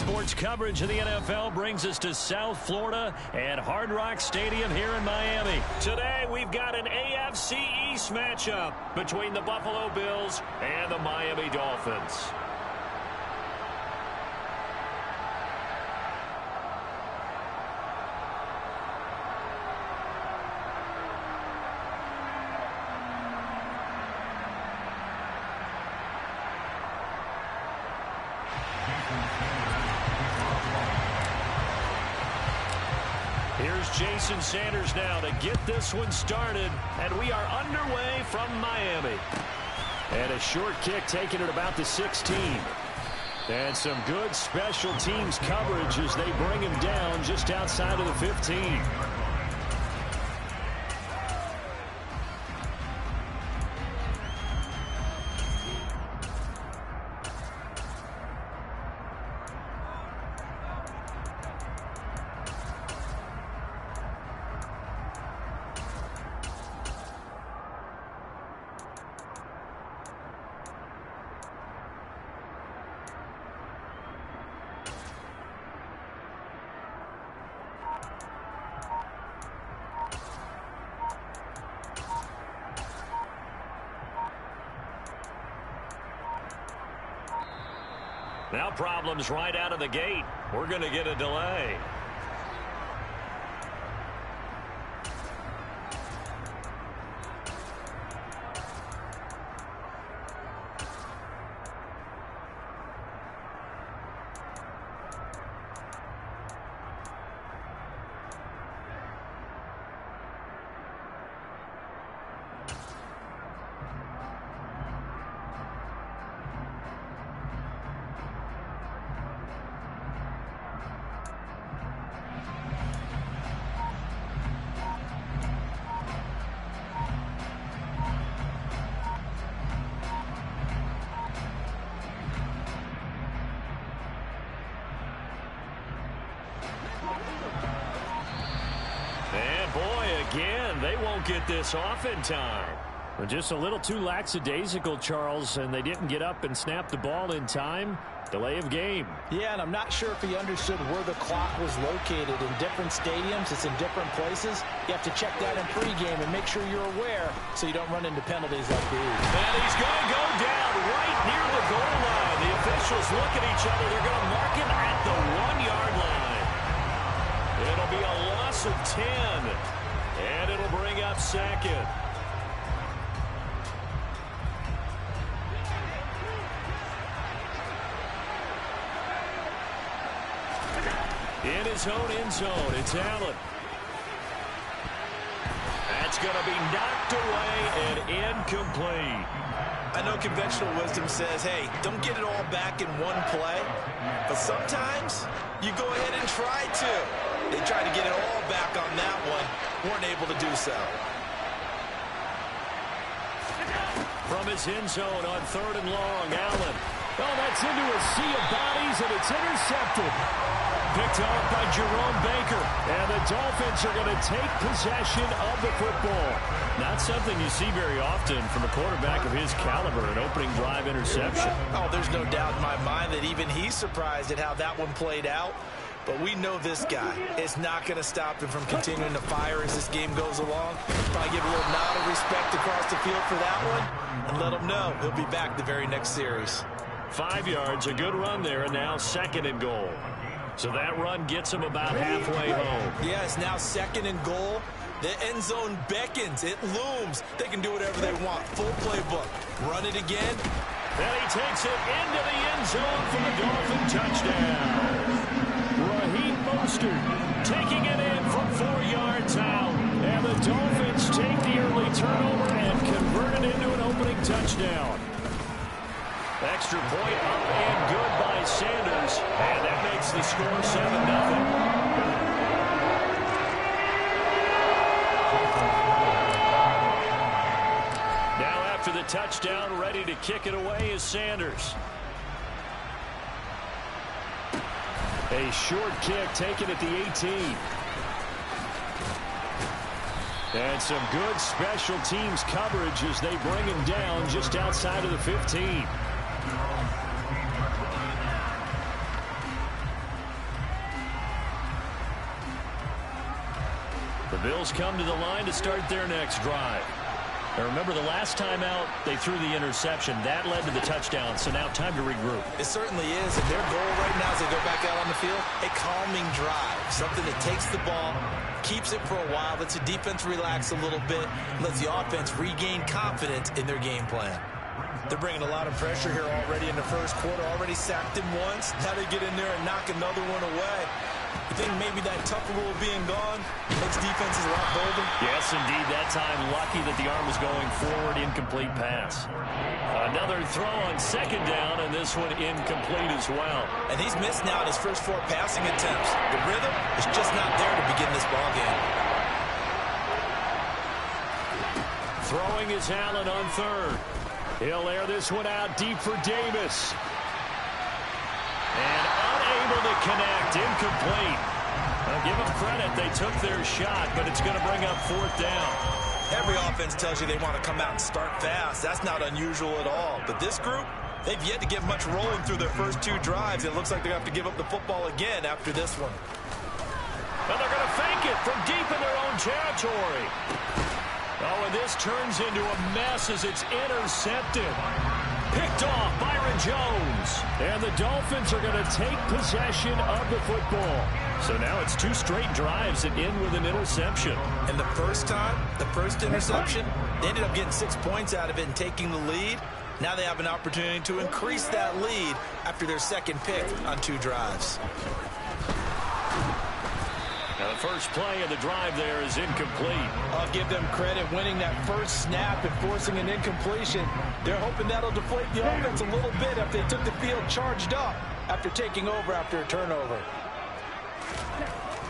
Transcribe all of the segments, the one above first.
Sports coverage of the NFL brings us to South Florida at Hard Rock Stadium here in Miami. Today, we've got an AFC East matchup between the Buffalo Bills and the Miami Dolphins. Here's Jason Sanders now to get this one started, and we are underway from Miami. And a short kick taken at about the 16. And some good special teams coverage as they bring him down just outside of the 15. Now problems right out of the gate. We're going to get a delay. And boy, again, they won't get this off in time. Well, just a little too lackadaisical, Charles, and they didn't get up and snap the ball in time. Delay of game. Yeah, and I'm not sure if he understood where the clock was located. In different stadiums, it's in different places. You have to check that in pregame and make sure you're aware so you don't run into penalties like these. And he's going to go down right near the goal line. The officials look at each other. They're going to mark him at the 1-yard line. It'll be a loss of 10, and it'll bring up second. In his own end zone, it's Allen. That's going to be knocked away and incomplete. I know conventional wisdom says, hey, don't get it all back in one play. But sometimes you go ahead and try to. They tried to get it all back on that one. Weren't able to do so. From his end zone on 3rd and long, Allen. Oh, that's into a sea of bodies, and it's intercepted. Picked off by Jerome Baker. And the Dolphins are going to take possession of the football. Not something you see very often from a quarterback of his caliber, an opening drive interception. Oh, there's no doubt in my mind that even he's surprised at how that one played out. But we know this guy is not going to stop him from continuing to fire as this game goes along. Probably give a little nod of respect across the field for that one and let him know he'll be back the very next series. 5 yards, a good run there, and now 2nd and goal. So that run gets him about halfway home. Yeah, it's now 2nd and goal. The end zone beckons. It looms. They can do whatever they want. Full playbook. Run it again. And he takes it into the end zone for the Dolphin touchdown. Raheem Mostert taking it in from 4 yards out. And the Dolphins take the early turnover and convert it into an opening touchdown. Extra point up and good by Sanders. And that makes the score 7-0. Now after the touchdown, ready to kick it away is Sanders. A short kick taken at the 18. And some good special teams coverage as they bring him down just outside of the 15. The Bills come to the line to start their next drive. Now remember, the last time out, they threw the interception. That led to the touchdown, so now time to regroup. It certainly is, and their goal right now as they go back out on the field, a calming drive, something that takes the ball, keeps it for a while, lets the defense relax a little bit, lets the offense regain confidence in their game plan. They're bringing a lot of pressure here already in the first quarter, already sacked him once. Now they get in there and knock another one away. You think maybe that tough rule being gone makes defenses a lot bolder? Yes, indeed. That time, lucky that the arm was going forward. Incomplete pass. Another throw on second down, and this one incomplete as well. And he's missed now in his first 4 passing attempts. The rhythm is just not there to begin this ball game. Throwing is Allen on third. He'll air this one out deep for Davis. And unable to connect. Incomplete. I'll give them credit. They took their shot, but it's going to bring up 4th down. Every offense tells you they want to come out and start fast. That's not unusual at all. But this group, they've yet to get much rolling through their first 2 drives. It looks like they're going to have to give up the football again after this one. And they're going to fake it from deep in their own territory. Oh, and this turns into a mess as it's intercepted. Picked off Byron Jones. And the Dolphins are going to take possession of the football. So now it's 2 straight drives that end with an interception. And the first time, the first interception, they ended up getting 6 points out of it and taking the lead. Now they have an opportunity to increase that lead after their second pick on 2 drives. Now the first play of the drive there is incomplete. I'll give them credit winning that first snap and forcing an incompletion. They're hoping that'll deflate the offense a little bit if they took the field charged up after taking over after a turnover.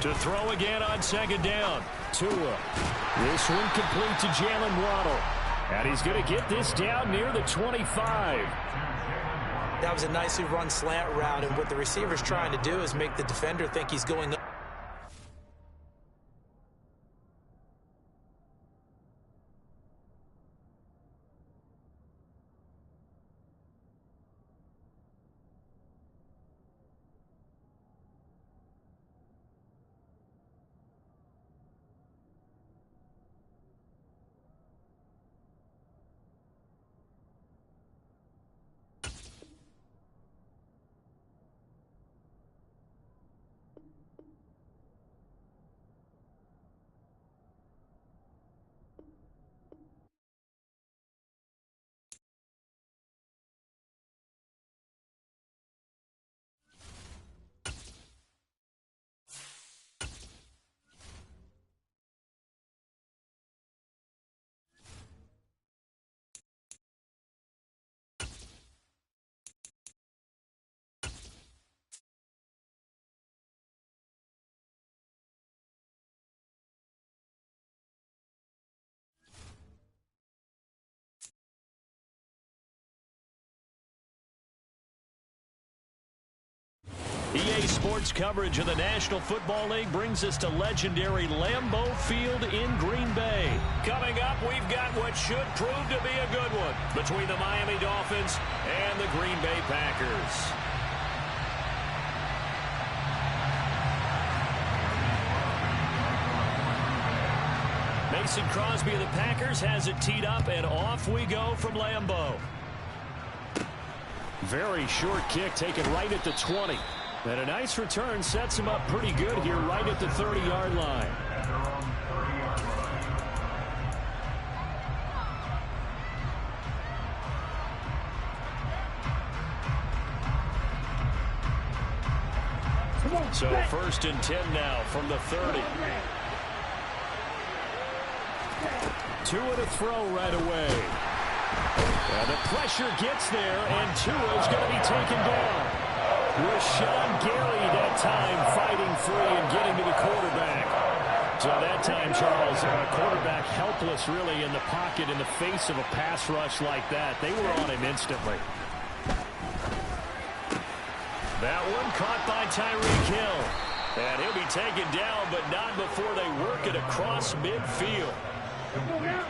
To throw again on second down. Tua. This one complete to Jalen Waddle. And he's going to get this down near the 25. That was a nicely run slant route, and what the receiver's trying to do is make the defender think he's going up. EA Sports coverage of the National Football League brings us to legendary Lambeau Field in Green Bay. Coming up, we've got what should prove to be a good one between the Miami Dolphins and the Green Bay Packers. Mason Crosby of the Packers has it teed up, and off we go from Lambeau. Very short kick taken right at the 20. And a nice return sets him up pretty good here right at the 30-yard line. So 1st and 10 now from the 30. Tua to throw right away. And the pressure gets there, and Tua's going to be taken down. Rashawn Gary that time fighting free and getting to the quarterback. So that time, Charles, quarterback helpless really in the pocket in the face of a pass rush like that. They were on him instantly. That one caught by Tyreek Hill. And he'll be taken down, but not before they work it across midfield.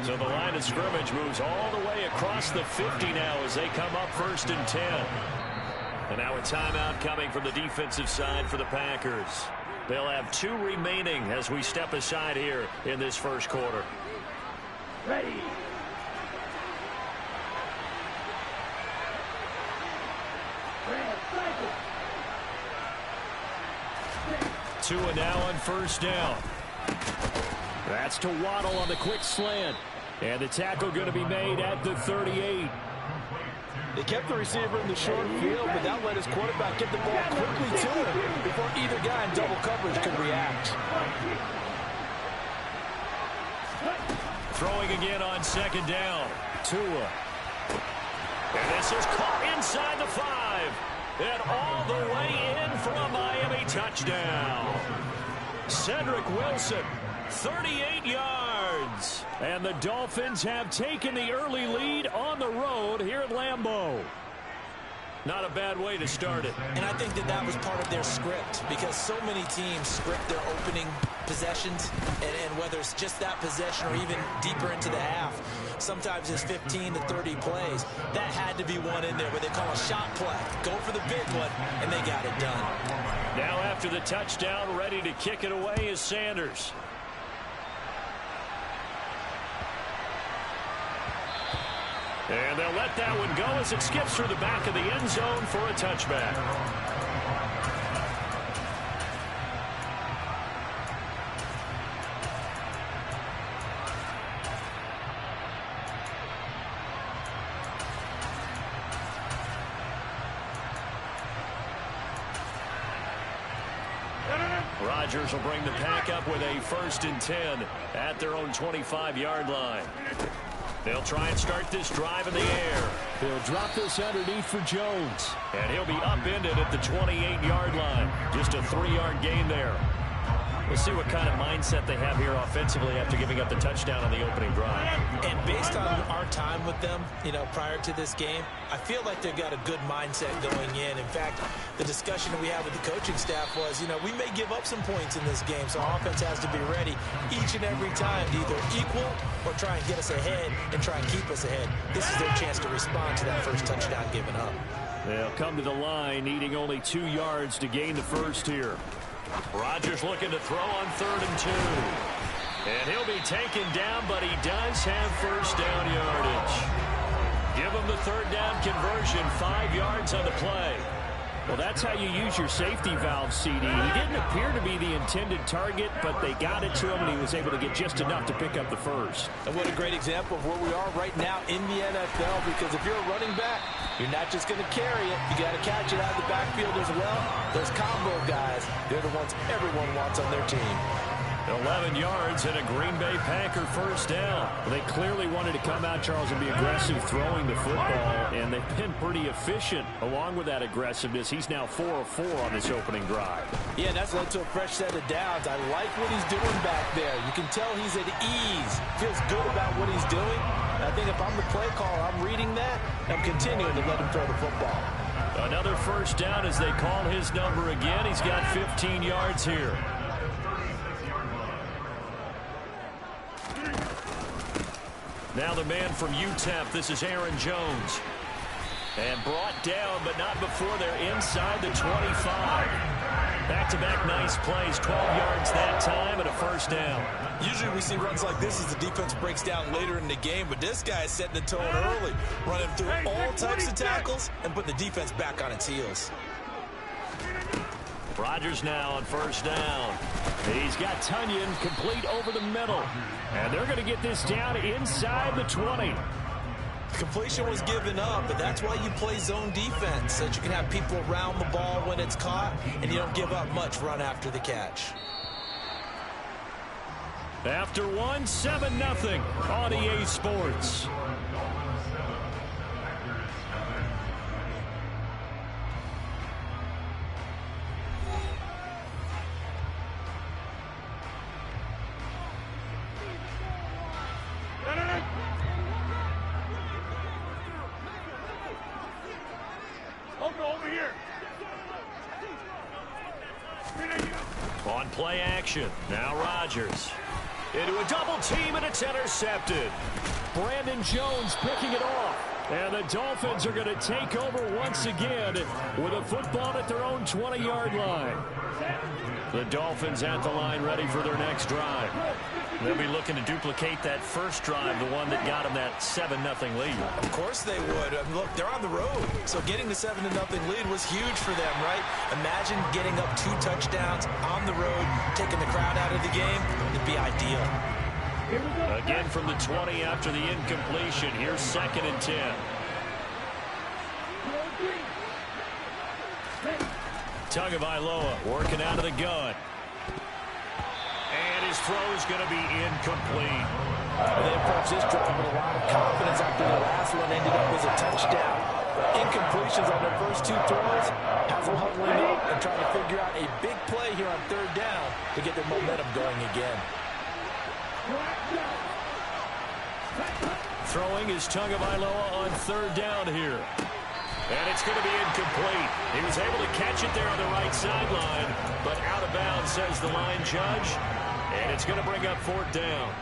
So the line of scrimmage moves all the way across the 50 now as they come up 1st and 10. And now a timeout coming from the defensive side for the Packers. They'll have 2 remaining as we step aside here in this first quarter. Ready. 2 and now on first down. That's to Waddle on the quick slant. And the tackle going to be made at the 38. They kept the receiver in the short field, but that let his quarterback get the ball quickly to him before either guy in double coverage could react. Throwing again on second down. Tua. And this is caught inside the 5. And all the way in for a Miami touchdown. Cedric Wilson, 38 yards. And the Dolphins have taken the early lead on the road here at Lambeau. Not a bad way to start it. And I think that was part of their script, because so many teams script their opening possessions, and whether it's just that possession or even deeper into the half, sometimes it's 15 to 30 plays. That had to be one in there where they call a shot play. Go for the big one, and they got it done. Now after the touchdown, ready to kick it away is Sanders. And they'll let that one go as it skips through the back of the end zone for a touchback. Rodgers will bring the pack up with a 1st and 10 at their own 25-yard line. They'll try and start this drive in the air. They'll drop this underneath for Jones. And he'll be upended at the 28-yard line. Just a 3-yard gain there. We'll see what kind of mindset they have here offensively after giving up the touchdown on the opening drive. And based on our time with them, prior to this game, I feel like they've got a good mindset going in. In fact, the discussion that we had with the coaching staff was, we may give up some points in this game, so our offense has to be ready each and every time to either equal or try and get us ahead and try and keep us ahead. This is their chance to respond to that first touchdown given up. They'll come to the line needing only 2 yards to gain the first here. Rodgers looking to throw on 3rd and 2. And he'll be taken down, but he does have first down yardage. Give him the 3rd down conversion, 5 yards on the play. Well, that's how you use your safety valve, CD. He didn't appear to be the intended target, but they got it to him, and he was able to get just enough to pick up the first. And what a great example of where we are right now in the NFL, because if you're a running back, you're not just going to carry it. You got to catch it out of the backfield as well. Those combo guys, they're the ones everyone wants on their team. 11 yards and a Green Bay Packer first down. They clearly wanted to come out, Charles, and be aggressive throwing the football, and they've been pretty efficient along with that aggressiveness. He's now 4 of 4 on this opening drive. Yeah, that's led to a fresh set of downs. I like what he's doing back there. You can tell he's at ease. Feels good about what he's doing. I think if I'm the play caller, I'm reading that, I'm continuing to let him throw the football. Another first down as they call his number again. He's got 15 yards here. Now the man from UTEP, this is Aaron Jones. And brought down, but not before they're inside the 25. Back-to-back nice plays, 12 yards that time and a first down. Usually we see runs like this as the defense breaks down later in the game, but this guy is setting the tone early, running through all types of tackles and putting the defense back on its heels. Rodgers now on first down. He's got Tunyon complete over the middle. And they're going to get this down inside the 20. Completion was given up, but that's why you play zone defense, so that you can have people around the ball when it's caught, and you don't give up much run after the catch. After one, 7-0 on EA Sports. Over here. On play action. Now Rodgers. Into a double team, and it's intercepted. Brandon Jones picking it off. And the Dolphins are going to take over once again with a football at their own 20-yard line. The Dolphins at the line ready for their next drive. They'll be looking to duplicate that first drive, the one that got them that 7-0 lead. Of course they would. Look, they're on the road, so getting the 7-0 lead was huge for them, right? Imagine getting up 2 touchdowns on the road, taking the crowd out of the game. It'd be ideal. Again from the 20 after the incompletion. Here's 2nd and 10. Tagovailoa working out of the gun. And his throw is going to be incomplete. They approach this drive with a lot of confidence after the last one ended up as a touchdown. Incompletions on their first 2 throws has them huddling up and trying to figure out a big play here on 3rd down to get their momentum going again. Throwing is Tagovailoa on 3rd down here. And it's going to be incomplete. He was able to catch it there on the right sideline, but out of bounds, says the line judge. And it's going to bring up 4th down.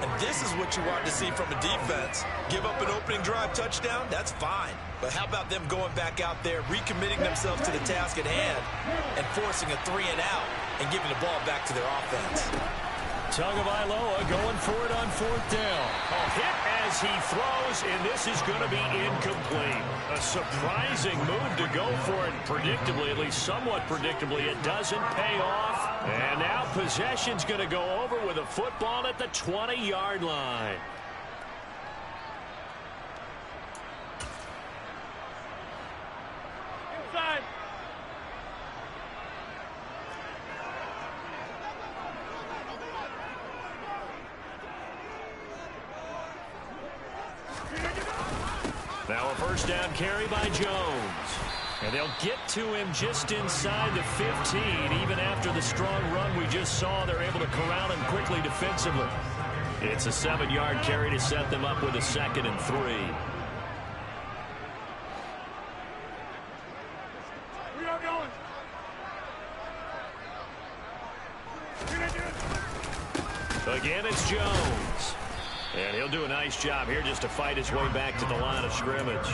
And this is what you want to see from a defense. Give up an opening drive touchdown, that's fine. But how about them going back out there, recommitting themselves to the task at hand, and forcing a 3-and-out and giving the ball back to their offense. Tagovailoa going for it on 4th down. A hit as he throws, and this is going to be incomplete. A surprising move to go for it. Predictably, at least somewhat predictably, it doesn't pay off. And now possession's going to go over with a football at the 20-yard line. Inside. Now a 1st down carry by Jones. And they'll get to him just inside the 15. Even after the strong run we just saw, they're able to corral him quickly defensively. It's a 7-yard carry to set them up with a 2nd and 3. We are going. Again, it's Jones. And he'll do a nice job here just to fight his way back to the line of scrimmage.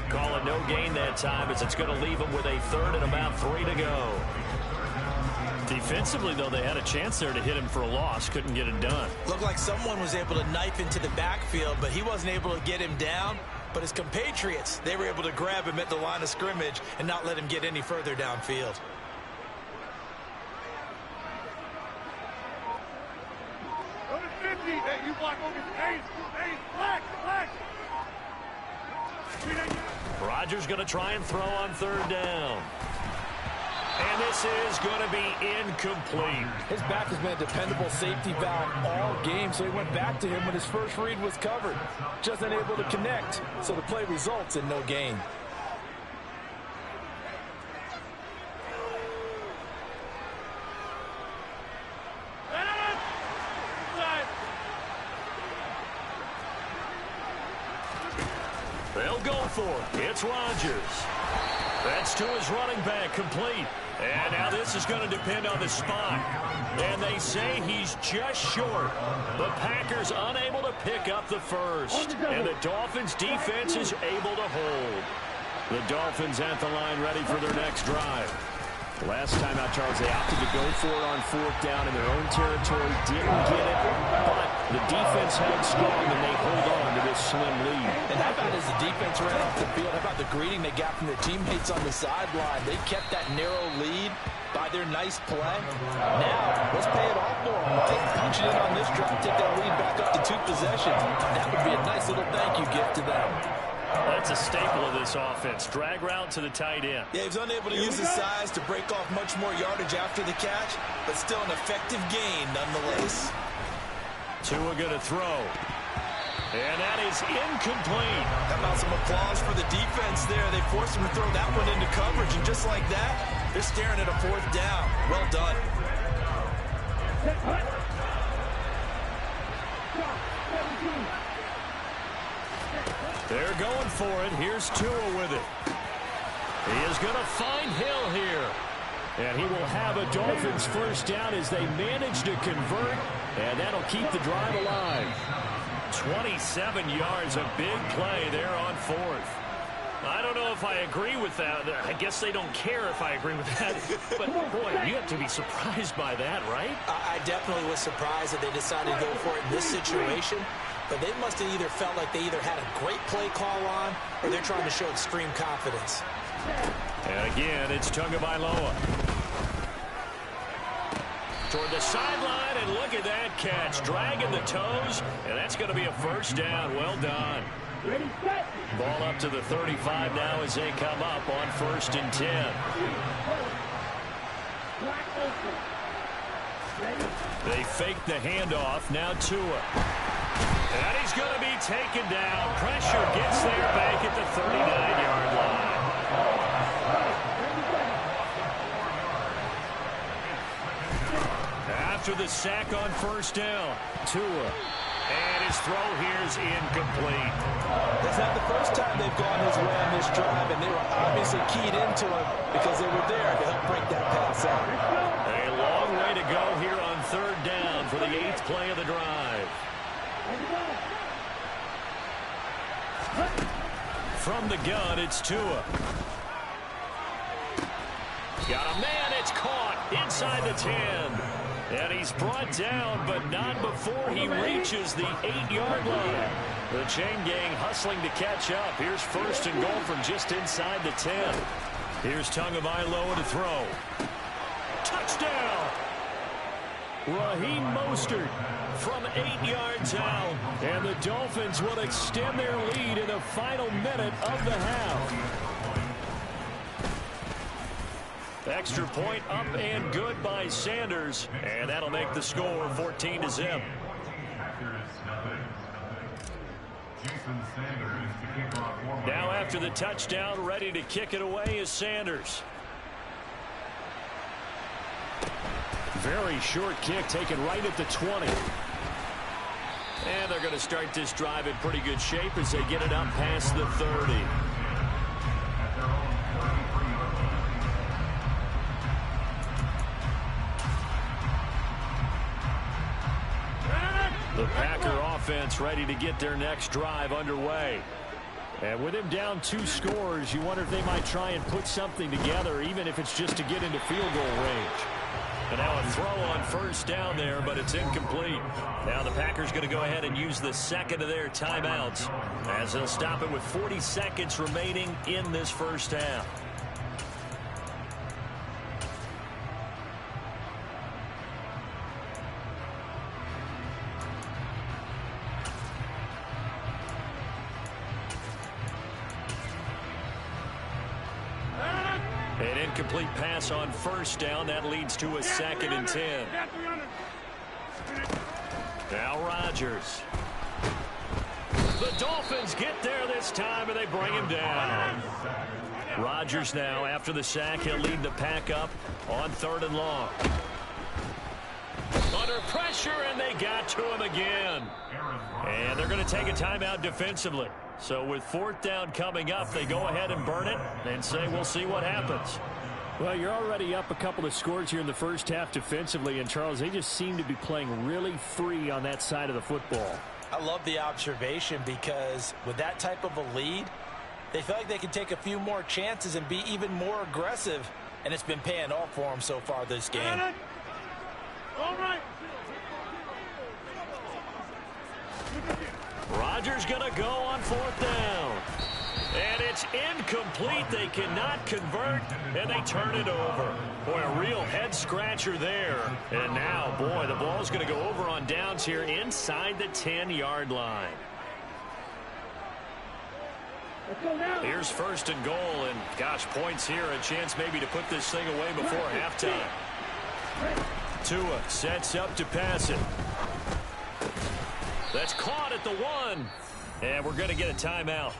Call it no gain that time as it's going to leave him with a 3rd and about 3 to go. Defensively, though, they had a chance there to hit him for a loss. Couldn't get it done. Looked like someone was able to knife into the backfield, but he wasn't able to get him down. But his compatriots, they were able to grab him at the line of scrimmage and not let him get any further downfield. Hey, you block over. Hey, black. Rodgers going to try and throw on 3rd down. And this is going to be incomplete. His back has been a dependable safety valve all game, so he went back to him when his first read was covered. Just unable to connect, so the play results in no gain. They'll go for it. It's Rodgers. That's to his running back, complete. And now this is going to depend on the spot. And they say he's just short. The Packers unable to pick up the first. And the Dolphins defense is able to hold. The Dolphins at the line ready for their next drive. Last time out, Charles, they opted to go for it on 4th down in their own territory. Didn't get it, but the defense held strong, and they hold on to this slim lead. And how about as the defense ran off the field, how about the greeting they got from their teammates on the sideline? They kept that narrow lead by their nice play. Now, let's pay it off for them. They punch it in on this drive, take that lead back up to 2 possessions. That would be a nice little thank you gift to them. That's a staple of this offense. Drag route to the tight end. Yeah, he was unable to use his size to break off much more yardage after the catch, but still an effective gain nonetheless. Tua going to throw. And that is incomplete. How about some applause for the defense there? They forced him to throw that one into coverage, and just like that, they're staring at a 4th down. Well done. They're going for it. Here's Tua with it. He is going to find Hill here. And he will have a Dolphins 1st down as they manage to convert. And that'll keep the drive alive. 27 yards, a big play there on 4th. I don't know if I agree with that. I guess they don't care if I agree with that. But, boy, you have to be surprised by that, right? I definitely was surprised that they decided to go for it in this situation. But they must have either felt like they either had a great play call on or they're trying to show extreme confidence. And again, it's Tagovailoa. Toward the sideline, and look at that catch. Dragging the toes, and that's going to be a first down. Well done. Ball up to the 35 now as they come up on 1st and 10. They fake the handoff. Now Tua. And he's going to be taken down. Pressure gets there back at the 39-yard line. After the sack on 1st down, Tua. And his throw here is incomplete. It's not the first time they've gone his way on this drive, and they were obviously keyed into him because they were there to help break that pass out. A long way to go here on 3rd down for the 8th play of the drive. From the gun, it's Tua. Got a man, it's caught inside the 10. And he's brought down, but not before he reaches the 8-yard line. The chain gang hustling to catch up. Here's 1st and goal from just inside the 10. Here's Tagovailoa to throw. Touchdown! Raheem Mostert from 8 yards out. And the Dolphins will extend their lead in the final minute of the half. Extra point up and good by Sanders. And that'll make the score 14-0. Now after the touchdown, ready to kick it away is Sanders. Very short kick taken right at the 20. And they're going to start this drive in pretty good shape as they get it up past the 30. The Packer offense ready to get their next drive underway. And with him down 2 scores, you wonder if they might try and put something together, even if it's just to get into field goal range. And now a throw on 1st down there, but it's incomplete. Now the Packers going to go ahead and use the second of their timeouts as they'll stop it with 40 seconds remaining in this 1st half. An incomplete pass on 1st down. That leads to a 2nd and 10. Now Rodgers. The Dolphins get there this time, and they bring him down. Rodgers now, after the sack, he'll lead the pack up on 3rd and long. Under pressure, and they got to him again. And they're going to take a timeout defensively. So with 4th down coming up, they go ahead and burn it and say we'll see what happens. Well, you're already up a couple of scores here in the 1st half defensively, and Charles, they just seem to be playing really free on that side of the football. I love the observation because with that type of a lead, they feel like they can take a few more chances and be even more aggressive, and it's been paying off for them so far this game. All right. Rodgers going to go on 4th down. And it's incomplete. They cannot convert, and they turn it over. Boy, a real head-scratcher there. And now, boy, the ball's going to go over on downs here inside the 10-yard line. Here's 1st and goal, and, gosh, points here. A chance maybe to put this thing away before halftime. Tua sets up to pass it. That's caught at the 1. And we're going to get a timeout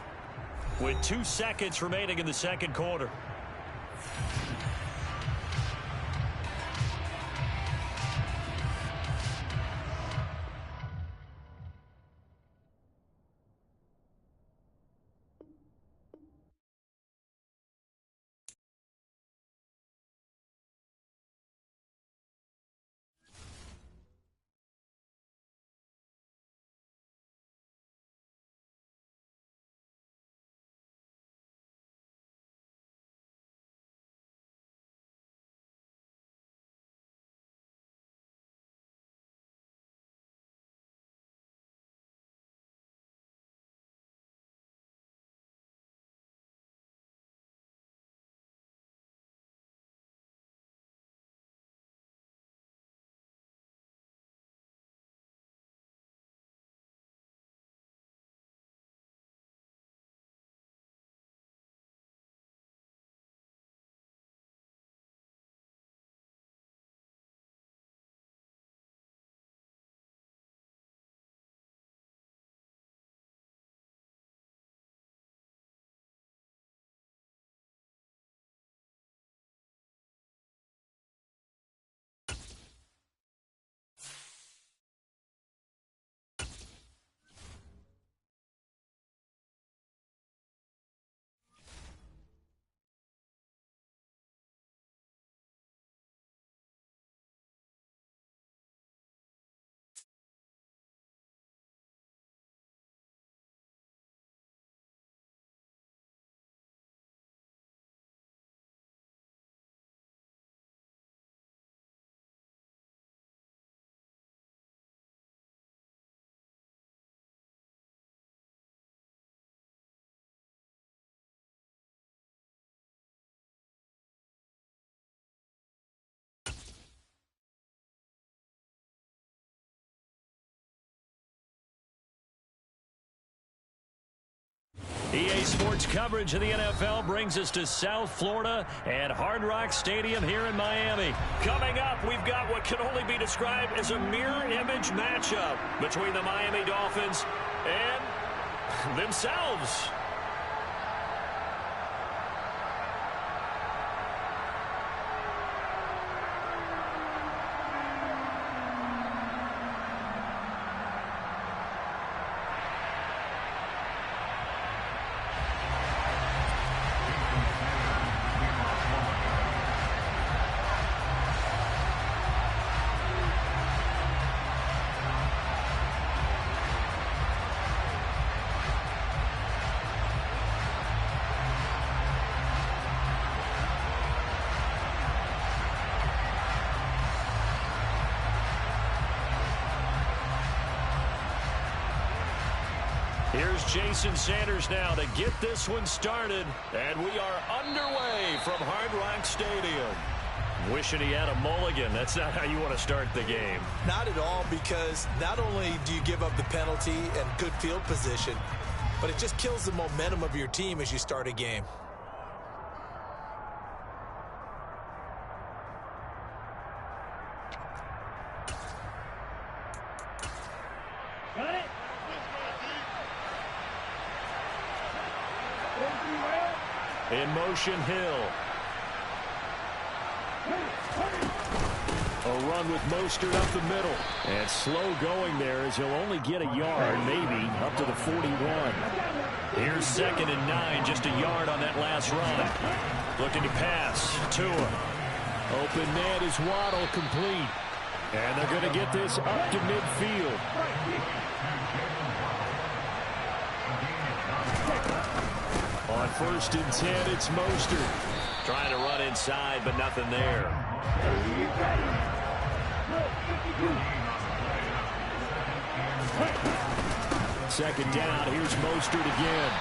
with 2 seconds remaining in the 2nd quarter. EA Sports coverage of the NFL brings us to South Florida and Hard Rock Stadium here in Miami. Coming up, we've got what can only be described as a mirror image matchup between the Miami Dolphins and themselves. Here's Jason Sanders now to get this one started. And we are underway from Hard Rock Stadium. Wishing he had a mulligan. That's not how you want to start the game. Not at all, because not only do you give up the penalty and good field position, but it just kills the momentum of your team as you start a game. In motion, Hill. A run with Mostert up the middle. And slow going there as he'll only get a yard, maybe, up to the 41. Here's 2nd and 9, just a yard on that last run. Looking to pass. Tua. Open man is Waddle, complete. And they're going to get this up to midfield. On 1st and 10, it's Mostert. Trying to run inside, but nothing there. Second down, here's Mostert again.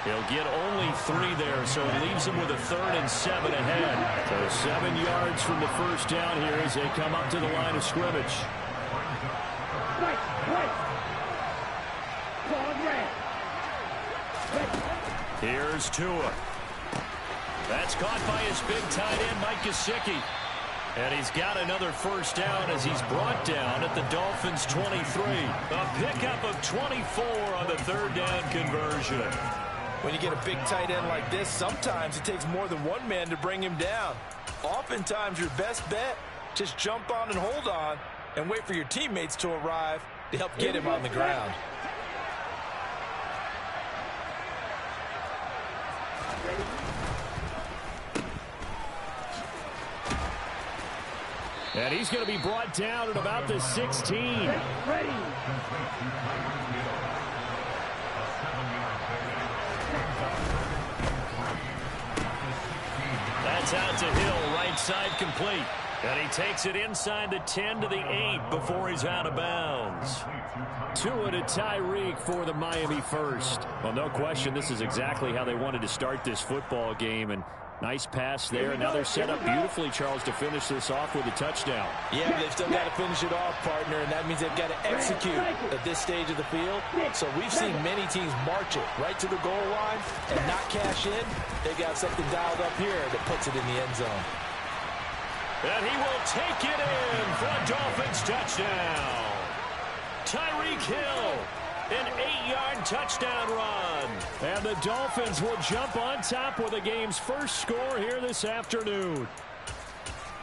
He'll get only 3 there, so it leaves him with a 3rd and 7 ahead. So 7 yards from the first down here as they come up to the line of scrimmage. Here's Tua. That's caught by his big tight end, Mike Gesicki. And he's got another first down as he's brought down at the Dolphins' 23. A pickup of 24 on the 3rd down conversion. When you get a big tight end like this, sometimes it takes more than one man to bring him down. Oftentimes, your best bet, just jump on and hold on and wait for your teammates to arrive to help get him on the ground. And he's going to be brought down at about the 16. That's out to Hill, right side complete. And he takes it inside the 10 to the 8 before he's out of bounds. Tua to Tyreek for the Miami first. Well, no question, this is exactly how they wanted to start this football game. And nice pass there. And now they're set up beautifully, Charles, to finish this off with a touchdown. Yeah, but they've still got to finish it off, partner, and that means they've got to execute at this stage of the field. So we've seen many teams march it right to the goal line and not cash in. They got something dialed up here that puts it in the end zone. And he will take it in for a Dolphins touchdown. Tyreek Hill. An 8-yard touchdown run. And the Dolphins will jump on top with the game's first score here this afternoon.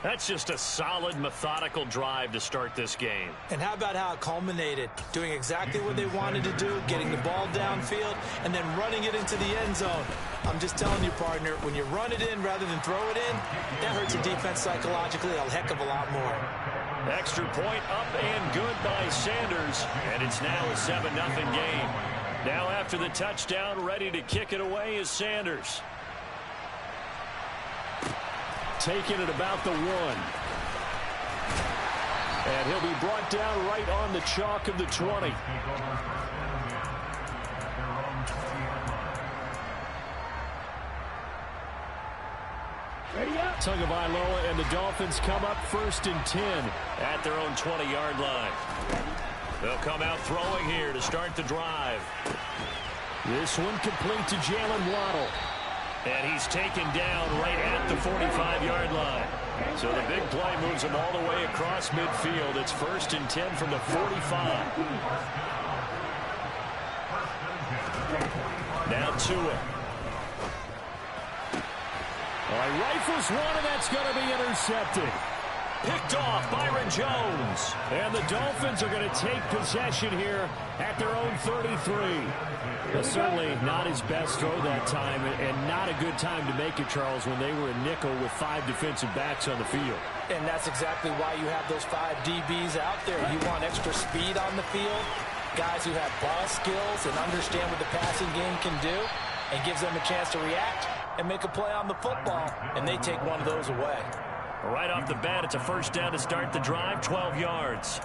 That's just a solid, methodical drive to start this game. And how about how it culminated? Doing exactly what they wanted to do, getting the ball downfield, and then running it into the end zone. I'm just telling you, partner, when you run it in rather than throw it in, that hurts the defense psychologically a heck of a lot more. Extra point up and good by Sanders. And it's now a 7-0 game. Now after the touchdown, ready to kick it away is Sanders. Taking it about the 1. And he'll be brought down right on the chalk of the 20. Tagovailoa and the Dolphins come up 1st and 10 at their own 20-yard line. They'll come out throwing here to start the drive. This one complete to Jalen Waddle. And he's taken down right at the 45-yard line. So the big play moves him all the way across midfield. It's 1st and 10 from the 45. Now Tua. Rifles one, and that's going to be intercepted. Picked off Byron Jones. And the Dolphins are going to take possession here at their own 33. Well, certainly not his best throw that time, and not a good time to make it, Charles, when they were a nickel with 5 defensive backs on the field. And that's exactly why you have those 5 DBs out there. You want extra speed on the field, guys who have ball skills and understand what the passing game can do, and gives them a chance to react and make a play on the football, and they take one of those away. Right off the bat, it's a 1st down to start the drive, 12 yards.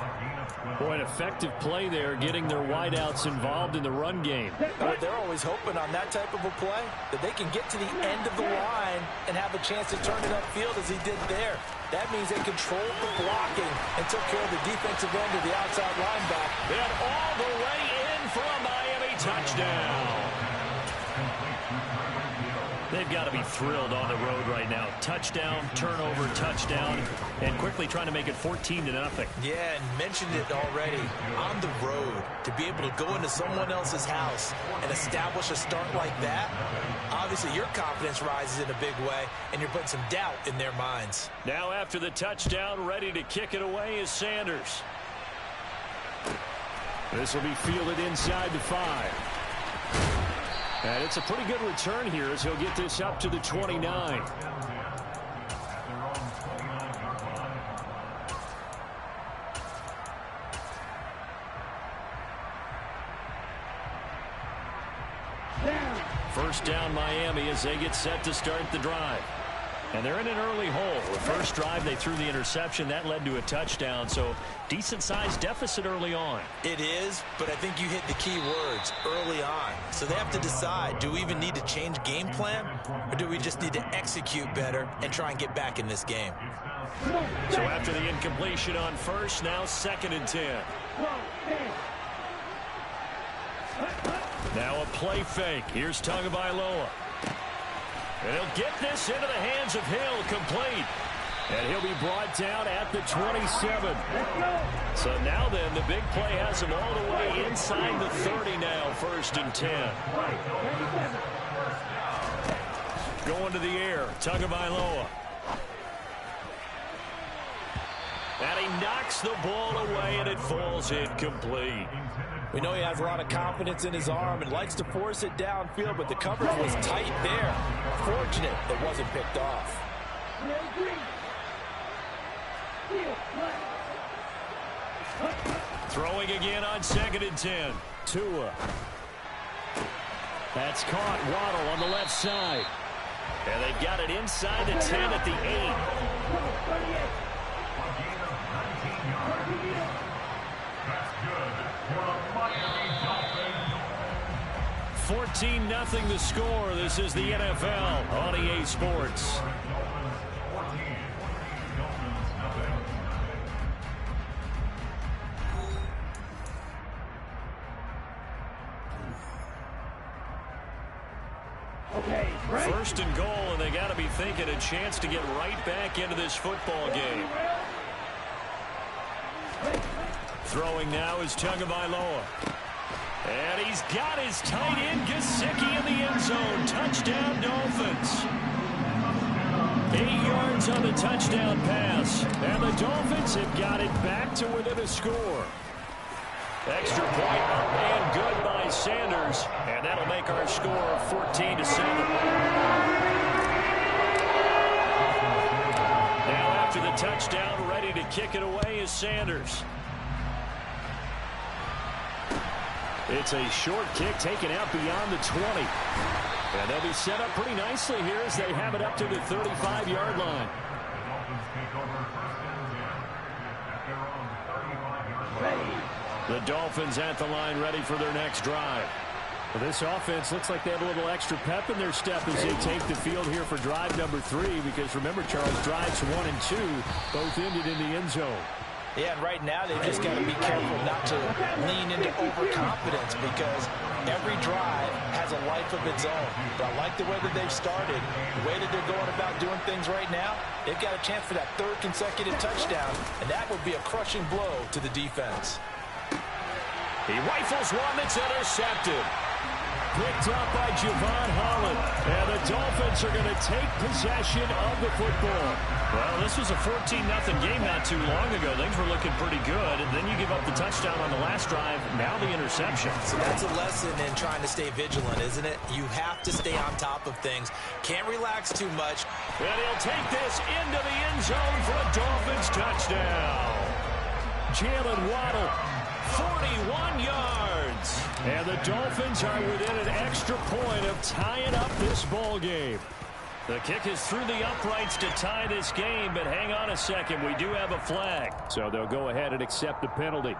Boy, an effective play there, getting their wideouts involved in the run game. Well, they're always hoping on that type of a play that they can get to the end of the line and have a chance to turn it upfield as he did there. That means they controlled the blocking and took care of the defensive end of the outside linebacker. And all the way in for a Miami touchdown. They've got to be thrilled on the road right now. Touchdown, turnover, touchdown, and quickly trying to make it 14-0. Yeah, and mentioned it already. On the road, to be able to go into someone else's house and establish a start like that, obviously your confidence rises in a big way, and you're putting some doubt in their minds. Now after the touchdown, ready to kick it away is Sanders. This will be fielded inside the 5. And it's a pretty good return here as he'll get this up to the 29. First down Miami as they get set to start the drive. And they're in an early hole. The first drive they threw the interception. That led to a touchdown. So decent-sized deficit early on. It is, but I think you hit the key words early on. So they have to decide, do we even need to change game plan? Or do we just need to execute better and try and get back in this game? So after the incompletion on first, now 2nd and 10. Now a play fake. Here's Tagovailoa. And he'll get this into the hands of Hill, complete. And he'll be brought down at the 27. So now then, the big play has him all the way inside the 30 now, 1st and 10. Going to the air, Tagovailoa. And he knocks the ball away, and it falls incomplete. We know he has a lot of confidence in his arm and likes to force it downfield, but the coverage was tight there. Fortunate it wasn't picked off. Throwing again on 2nd and 10. Tua. That's caught. Waddle on the left side. And they've got it inside the 10 at the 8. 14-0 the score. This is the NFL on EA Sports. First and goal, and they got to be thinking a chance to get right back into this football game. Throwing now is Tagovailoa. And he's got his tight end, Gesicki, in the end zone. Touchdown, Dolphins. 8 yards on the touchdown pass. And the Dolphins have got it back to within a score. Extra point up and good by Sanders. And that'll make our score 14-7. Now after the touchdown, ready to kick it away is Sanders. It's a short kick taken out beyond the 20. And they'll be set up pretty nicely here as they have it up to the 35-yard line. The Dolphins at the line ready for their next drive. Well, this offense looks like they have a little extra pep in their step as they take the field here for drive number 3. Because remember, Charles, drives 1 and 2 both ended in the end zone. Yeah, and right now they've just got to be careful not to lean into overconfidence because every drive has a life of its own. But I like the way that they've started, the way that they're going about doing things right now. They've got a chance for that third consecutive touchdown, and that would be a crushing blow to the defense. He rifles one that's intercepted. Picked up by Javon Holland. And the Dolphins are going to take possession of the football. Well, this was a 14-0 game not too long ago. Things were looking pretty good. And then you give up the touchdown on the last drive. Now the interception. So that's a lesson in trying to stay vigilant, isn't it? You have to stay on top of things. Can't relax too much. And he'll take this into the end zone for a Dolphins touchdown. Jalen Waddle, 41 yards. And the Dolphins are within an extra point of tying up this ball game. The kick is through the uprights to tie this game, but hang on a second. We do have a flag. So they'll go ahead and accept the penalty.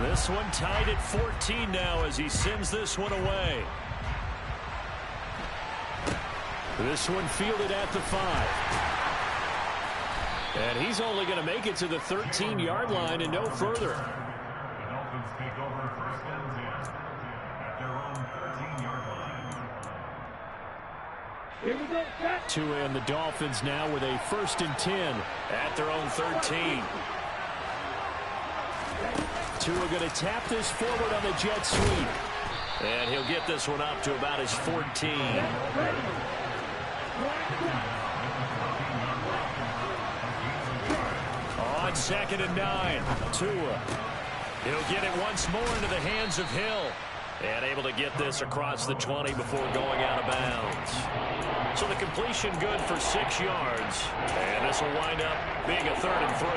This one tied at 14 now as he sends this one away. This one fielded at the 5. And he's only going to make it to the 13-yard line and no further. The Dolphins take over first and 10 at their own 13-yard line. Here we go, set. Tua and the Dolphins now with a 1st and 10 at their own 13. Tua going to tap this forward on the jet sweep. And he'll get this one up to about his 14. On 2nd and 9, Tua. He'll get it once more into the hands of Hill. And able to get this across the 20 before going out of bounds. So the completion good for 6 yards. And this will wind up being a 3rd and 3.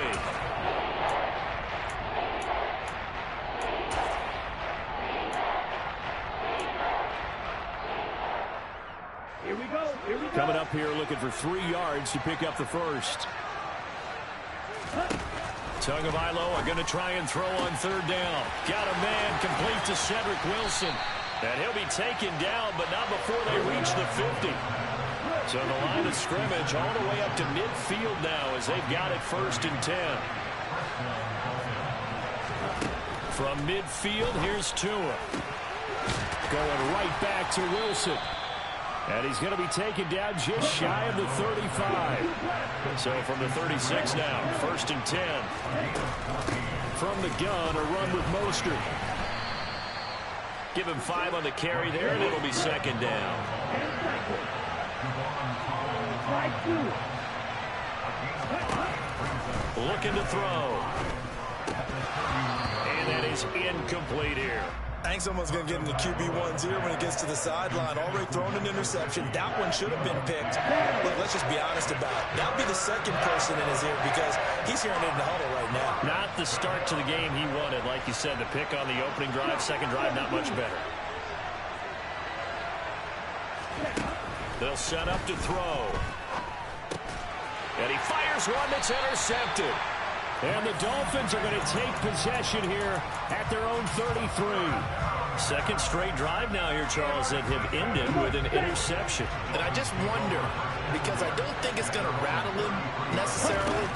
Here we go. Here we go. Coming up here looking for 3 yards to pick up the first. Tagovailoa going to try and throw on 3rd down. Got a man complete to Cedric Wilson. And he'll be taken down, but not before they reach the 50. So the line of scrimmage all the way up to midfield now as they've got it 1st and 10. From midfield, here's Tua. Going right back to Wilson. And he's going to be taken down just shy of the 35. So from the 36 now, 1st and 10. From the gun, a run with Mostert. Give him 5 on the carry there, and it'll be 2nd down. Looking to throw. And that is incomplete here. I think someone's going to get in the QB1's ear when it gets to the sideline. Already thrown an interception. That one should have been picked. Look, let's just be honest about it. That would be the second person in his ear because he's hearing it in the huddle right now. Not the start to the game he wanted. Like you said, the pick on the opening drive, second drive, not much better. They'll set up to throw. And he fires one that's intercepted. And the Dolphins are going to take possession here at their own 33. Second straight drive now here, Charles, that have ended with an interception. And I just wonder, because I don't think it's going to rattle him necessarily,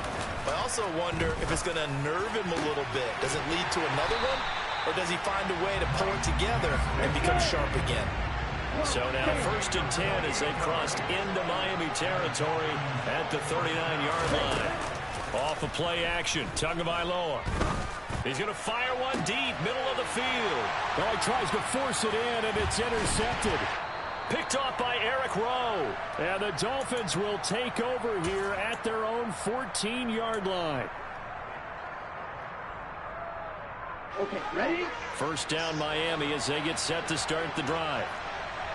but I also wonder if it's going to nerve him a little bit. Does it lead to another one? Or does he find a way to pull it together and become sharp again? So now 1st and 10 as they've crossed into Miami territory at the 39-yard line. Off of play action, Tagovailoa. He's going to fire one deep, middle of the field. Oh, he tries to force it in, and it's intercepted. Picked off by Eric Rowe. And the Dolphins will take over here at their own 14-yard line. Okay, ready? 1st down Miami as they get set to start the drive.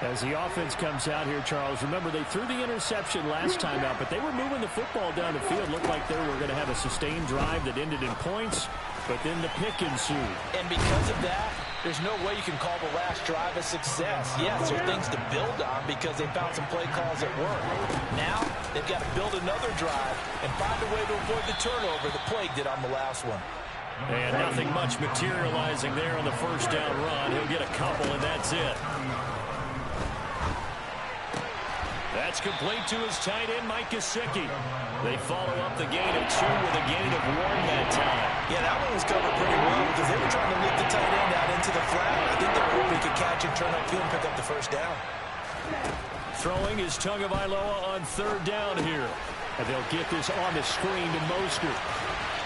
As the offense comes out here, Charles, remember they threw the interception last time out, but they were moving the football down the field. Looked like they were going to have a sustained drive that ended in points, but then the pick ensued. And because of that, there's no way you can call the last drive a success. Yes, there are things to build on because they found some play calls that work. Now, they've got to build another drive and find a way to avoid the turnover the Plague did on the last one. And nothing much materializing there on the 1st down run. He'll get a couple, and that's it. That's complete to his tight end, Mike Gesicki. They follow up the gain of 2 with a gain of 1 that time. Yeah, that one was covered pretty well because they were trying to lift the tight end out into the flat. I think they were hoping he could catch it, turn upfield, and pick up the first down. Throwing is Tagovailoa on 3rd down here. And they'll get this on the screen to Mostert.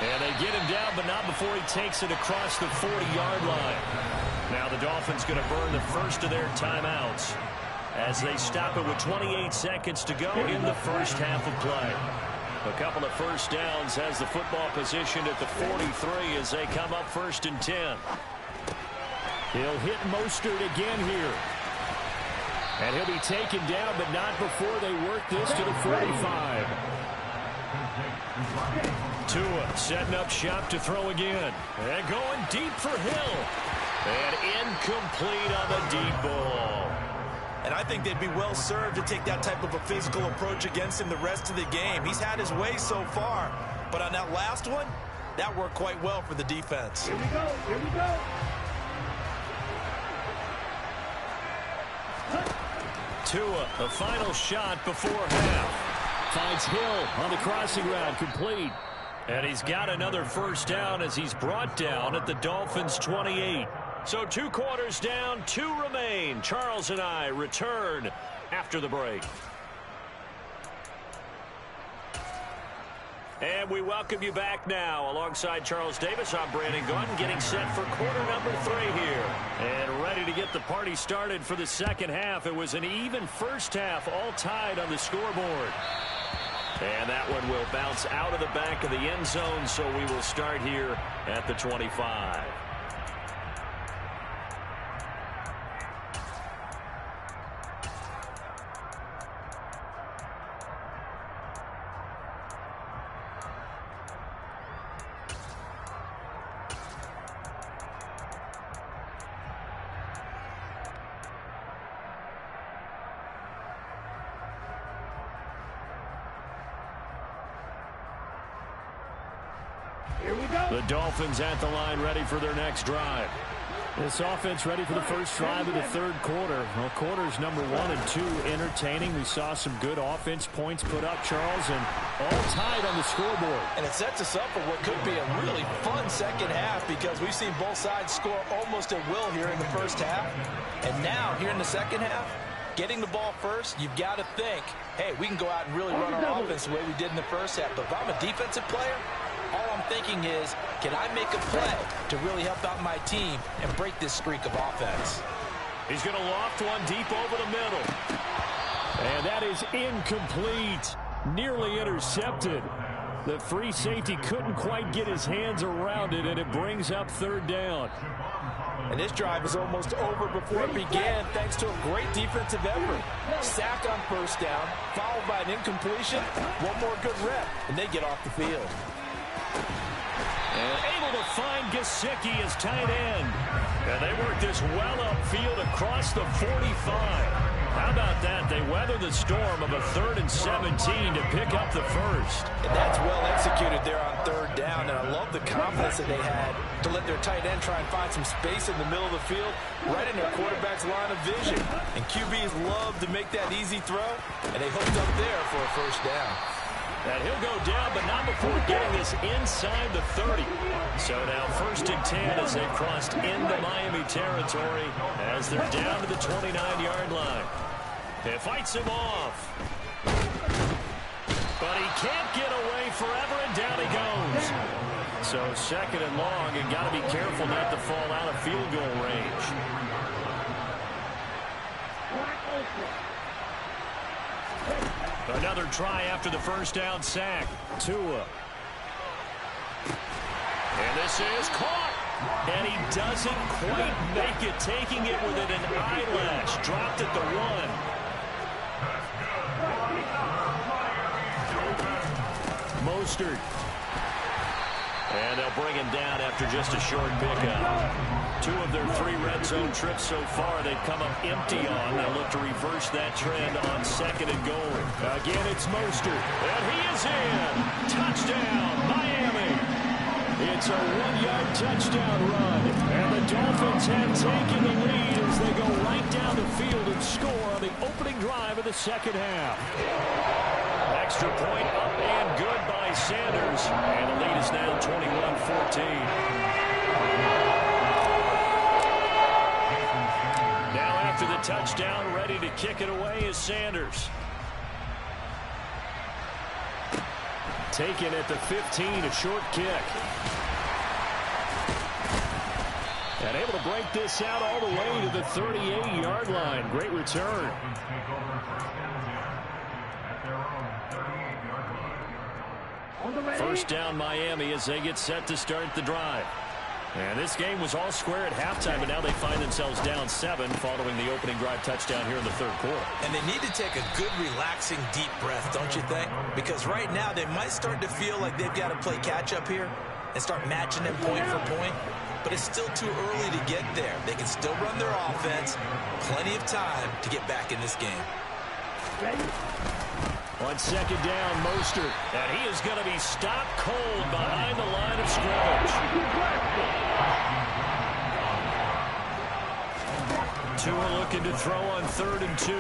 And they get him down, but not before he takes it across the 40-yard line. Now the Dolphins going to burn the first of their timeouts as they stop it with 28 seconds to go in the first half of play. A couple of first downs has the football position at the 43 as they come up 1st and 10. He'll hit Mostert again here. And he'll be taken down, but not before they work this to the 45. Tua setting up shop to throw again. And going deep for Hill. And incomplete on the deep ball. And I think they'd be well served to take that type of a physical approach against him the rest of the game. He's had his way so far. But on that last one, that worked quite well for the defense. Here we go. Here we go. Tua, the final shot before half. Finds Hill on the crossing route, complete. And he's got another first down as he's brought down at the Dolphins' 28. So 2 quarters down, 2 remain. Charles and I return after the break. And we welcome you back now. Alongside Charles Davis, I'm Brandon Gunn, getting set for quarter number 3 here. And ready to get the party started for the second half. It was an even first half, all tied on the scoreboard. And that one will bounce out of the back of the end zone, so we will start here at the 25. The Dolphins at the line, ready for their next drive. This offense ready for the first drive of the 3rd quarter. Well, quarters number 1 and 2 entertaining. We saw some good offense points put up, Charles, and all tied on the scoreboard. And it sets us up for what could be a really fun second half because we've seen both sides score almost at will here in the first half. And now, here in the second half, getting the ball first, you've got to think, hey, we can go out and really run our offense the way we did in the first half. But if I'm a defensive player, all I'm thinking is, can I make a play to really help out my team and break this streak of offense? He's going to loft one deep over the middle. And that is incomplete. Nearly intercepted. The free safety couldn't quite get his hands around it, and it brings up 3rd down. And this drive is almost over before it began thanks to a great defensive effort. Sack on first down, followed by an incompletion. One more good rep, and they get off the field. And able to find Gesicki as tight end. And they work this well upfield across the 45. How about that? They weather the storm of a 3rd and 17 to pick up the first. And that's well executed there on 3rd down. And I love the confidence that they had to let their tight end try and find some space in the middle of the field, right in their quarterback's line of vision. And QBs love to make that easy throw, and they hooked up there for a first down. And he'll go down, but not before getting this inside the 30. So now 1st and 10 as they've crossed into Miami territory as they're down to the 29-yard line. It fights him off. But he can't get away forever, and down he goes. So 2nd and long, and got to be careful not to fall out of field goal range. Another try after the first down sack. Tua. And this is caught. And he doesn't quite make it, taking it within an eyelash. Dropped at the 1. Mostert. And they'll bring him down after just a short pickup. 2 of their 3 red zone trips so far they've come up empty on. They'll look to reverse that trend on 2nd and goal. Again, it's Mostert. And he is in. Touchdown, Miami. It's a 1-yard touchdown run. And the Dolphins have taken the lead as they go right down the field and score on the opening drive of the second half. Extra point up and good by Sanders. And the lead is now 21-14. Now after the touchdown, ready to kick it away is Sanders. Taken at the 15, a short kick. And able to break this out all the way to the 38-yard line. Great return. First down Miami as they get set to start the drive. And this game was all square at halftime, but now they find themselves down 7 following the opening drive touchdown here in the third quarter. And they need to take a good, relaxing, deep breath, don't you think? Because right now they might start to feel like they've got to play catch-up here and start matching them point for point. But it's still too early to get there. They can still run their offense. Plenty of time to get back in this game. On second down, Mostert. And he is going to be stopped cold behind the line of scrimmage. Tua looking to throw on 3rd and 2. He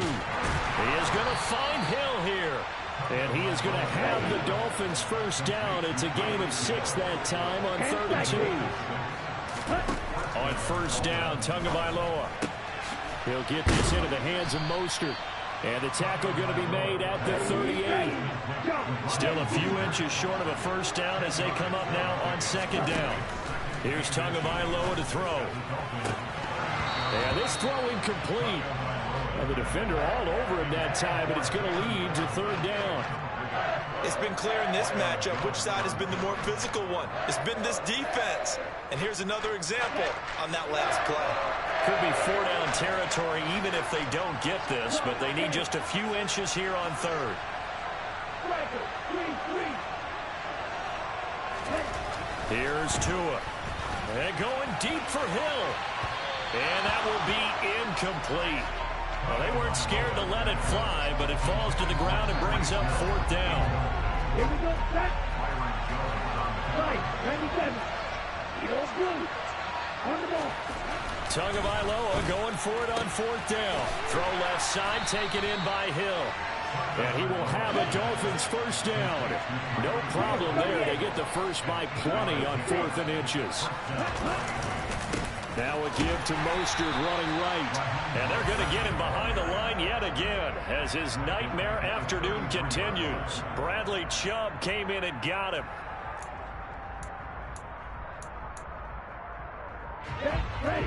is going to find Hill here. And he is going to have the Dolphins first down. It's a gain of 6 that time on 3rd and 2. On first down, Tagovailoa. He'll get this into the hands of Mostert. And the tackle going to be made at the 38. Still a few inches short of a first down as they come up now on second down. Here's Tagovailoa to throw. And this throw incomplete. And the defender all over him that time, but it's going to lead to 3rd down. It's been clear in this matchup which side has been the more physical one. It's been this defense. And here's another example on that last play. Could be 4-down territory even if they don't get this, but they need just a few inches here on 3rd. Here's Tua. And going deep for Hill. And that will be incomplete. Well, they weren't scared to let it fly, but it falls to the ground and brings up 4th down. Here we go, set. Right, 97. Heroes blue. On the ball. Tagovailoa going for it on 4th down. Throw left side, taken in by Hill. And he will have a Dolphins first down. No problem there. They get the first by plenty on 4th and inches. Now a give to Mostert running right. And they're going to get him behind the line yet again as his nightmare afternoon continues. Bradley Chubb came in and got him. Get ready.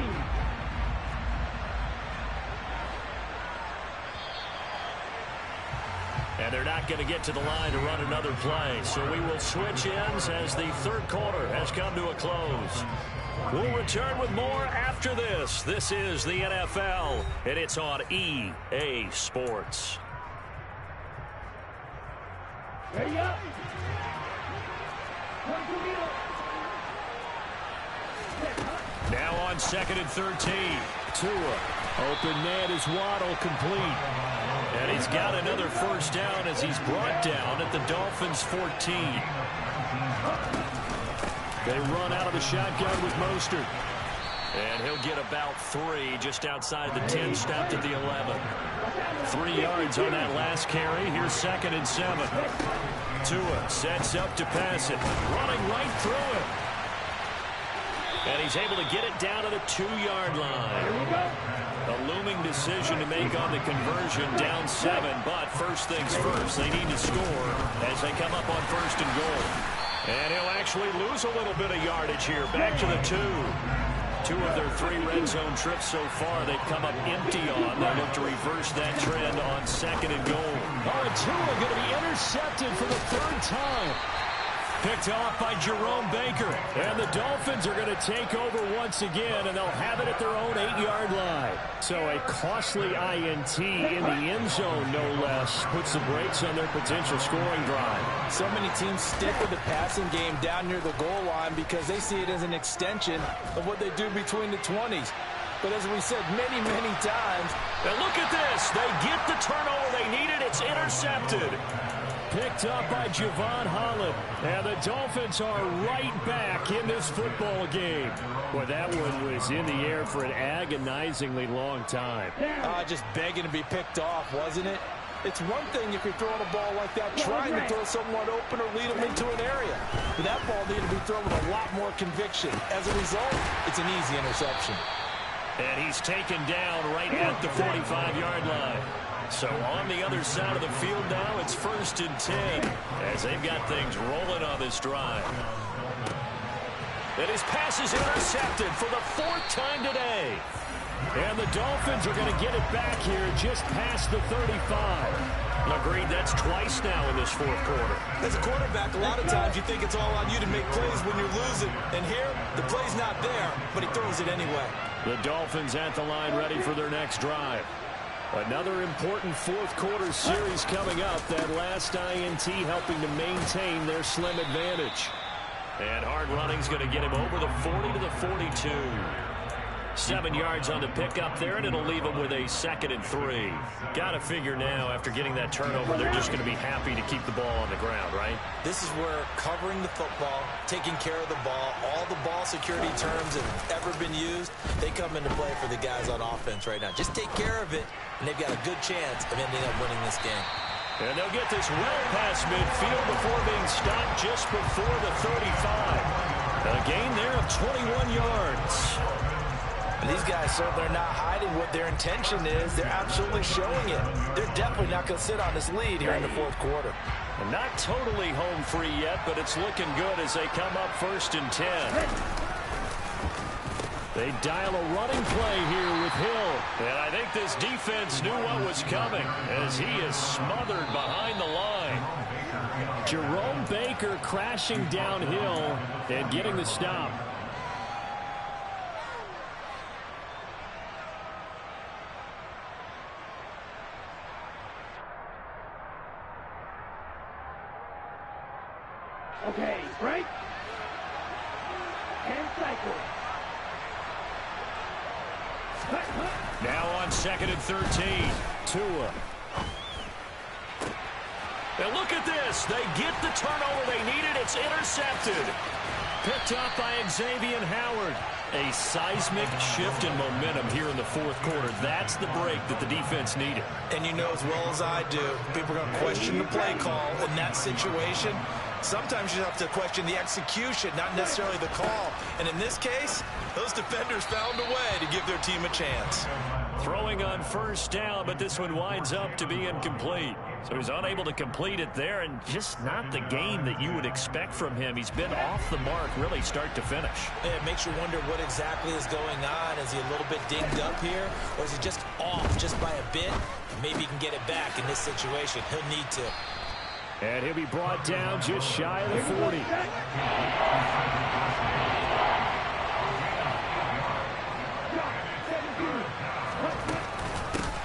And they're not going to get to the line to run another play. So we will switch ends as the third quarter has come to a close. We'll return with more after this. This is the NFL, and it's on EA Sports. Ready up. Now on 2nd and 13. Tua. Open man is Waddle complete. And he's got another first down as he's brought down at the Dolphins' 14. They run out of the shotgun with Mostert. And he'll get about 3 just outside the 10, stopped at the 11. 3 yards on that last carry. Here's 2nd and 7. Tua sets up to pass it. Running right through it. And he's able to get it down to the 2-yard line. A looming decision to make on the conversion, down 7. But first things first, they need to score as they come up on 1st and goal. And he'll actually lose a little bit of yardage here. Back to the 2. 2 of their 3 red zone trips so far they've come up empty on. They look to reverse that trend on 2nd and goal. Oh, and Tua going to be intercepted for the 3rd time. Picked off by Jerome Baker. And the Dolphins are going to take over once again, and they'll have it at their own 8-yard line. So a costly INT in the end zone, no less, puts the brakes on their potential scoring drive. So many teams stick with the passing game down near the goal line because they see it as an extension of what they do between the 20s. But as we said many, many times, and look at this. They get the turnover they needed. It's intercepted. picked up by Javon Holland. And the Dolphins are right back in this football game. Boy, that one was in the air for an agonizingly long time. Just begging to be picked off, wasn't it? It's one thing if you're throwing a ball like that, trying to throw someone open or lead them into an area. But that ball needed to be thrown with a lot more conviction. As a result, it's an easy interception. And he's taken down right at the 45-yard line. So on the other side of the field now, it's 1st and 10 as they've got things rolling on this drive. And his pass is intercepted for the 4th time today. And the Dolphins are going to get it back here just past the 35. Agreed, that's twice now in this 4th quarter. As a quarterback, a lot of times you think it's all on you to make plays when you're losing. And here, the play's not there, but he throws it anyway. The Dolphins at the line ready for their next drive. Another important 4th quarter series coming up. That last INT helping to maintain their slim advantage. And hard running's going to get him over the 40 to the 42. 7 yards on the pickup there, and it'll leave them with a 2nd and 3. Got to figure now, after getting that turnover, they're just going to be happy to keep the ball on the ground, right? This is where covering the football, taking care of the ball, all the ball security terms that have ever been used, they come into play for the guys on offense right now. Just take care of it, and they've got a good chance of ending up winning this game. And they'll get this well past midfield before being stopped just before the 35. A gain there of 21 yards. And these guys certainly are not hiding what their intention is. They're absolutely showing it. They're definitely not going to sit on this lead here in the 4th quarter. And not totally home free yet, but it's looking good as they come up 1st and 10. They dial a running play here with Hill. And I think this defense knew what was coming as he is smothered behind the line. Jerome Baker crashing downhill and getting the stop. Okay, break. And cycle. Now on 2nd and 13. Tua. And look at this. They get the turnover they needed. It's intercepted. Picked up by Xavier Howard. A seismic shift in momentum here in the 4th quarter. That's the break that the defense needed. And you know as well as I do, people are going to question the play call in that situation. Sometimes you have to question the execution, not necessarily the call. And in this case, those defenders found a way to give their team a chance. Throwing on 1st down, but this one winds up to be incomplete. So he's unable to complete it there, and just not the game that you would expect from him. He's been off the mark really start to finish. Yeah, it makes you wonder what exactly is going on. Is he a little bit dinged up here, or is he just off just by a bit? Maybe he can get it back in this situation. He'll need to. And he'll be brought down just shy of the 40.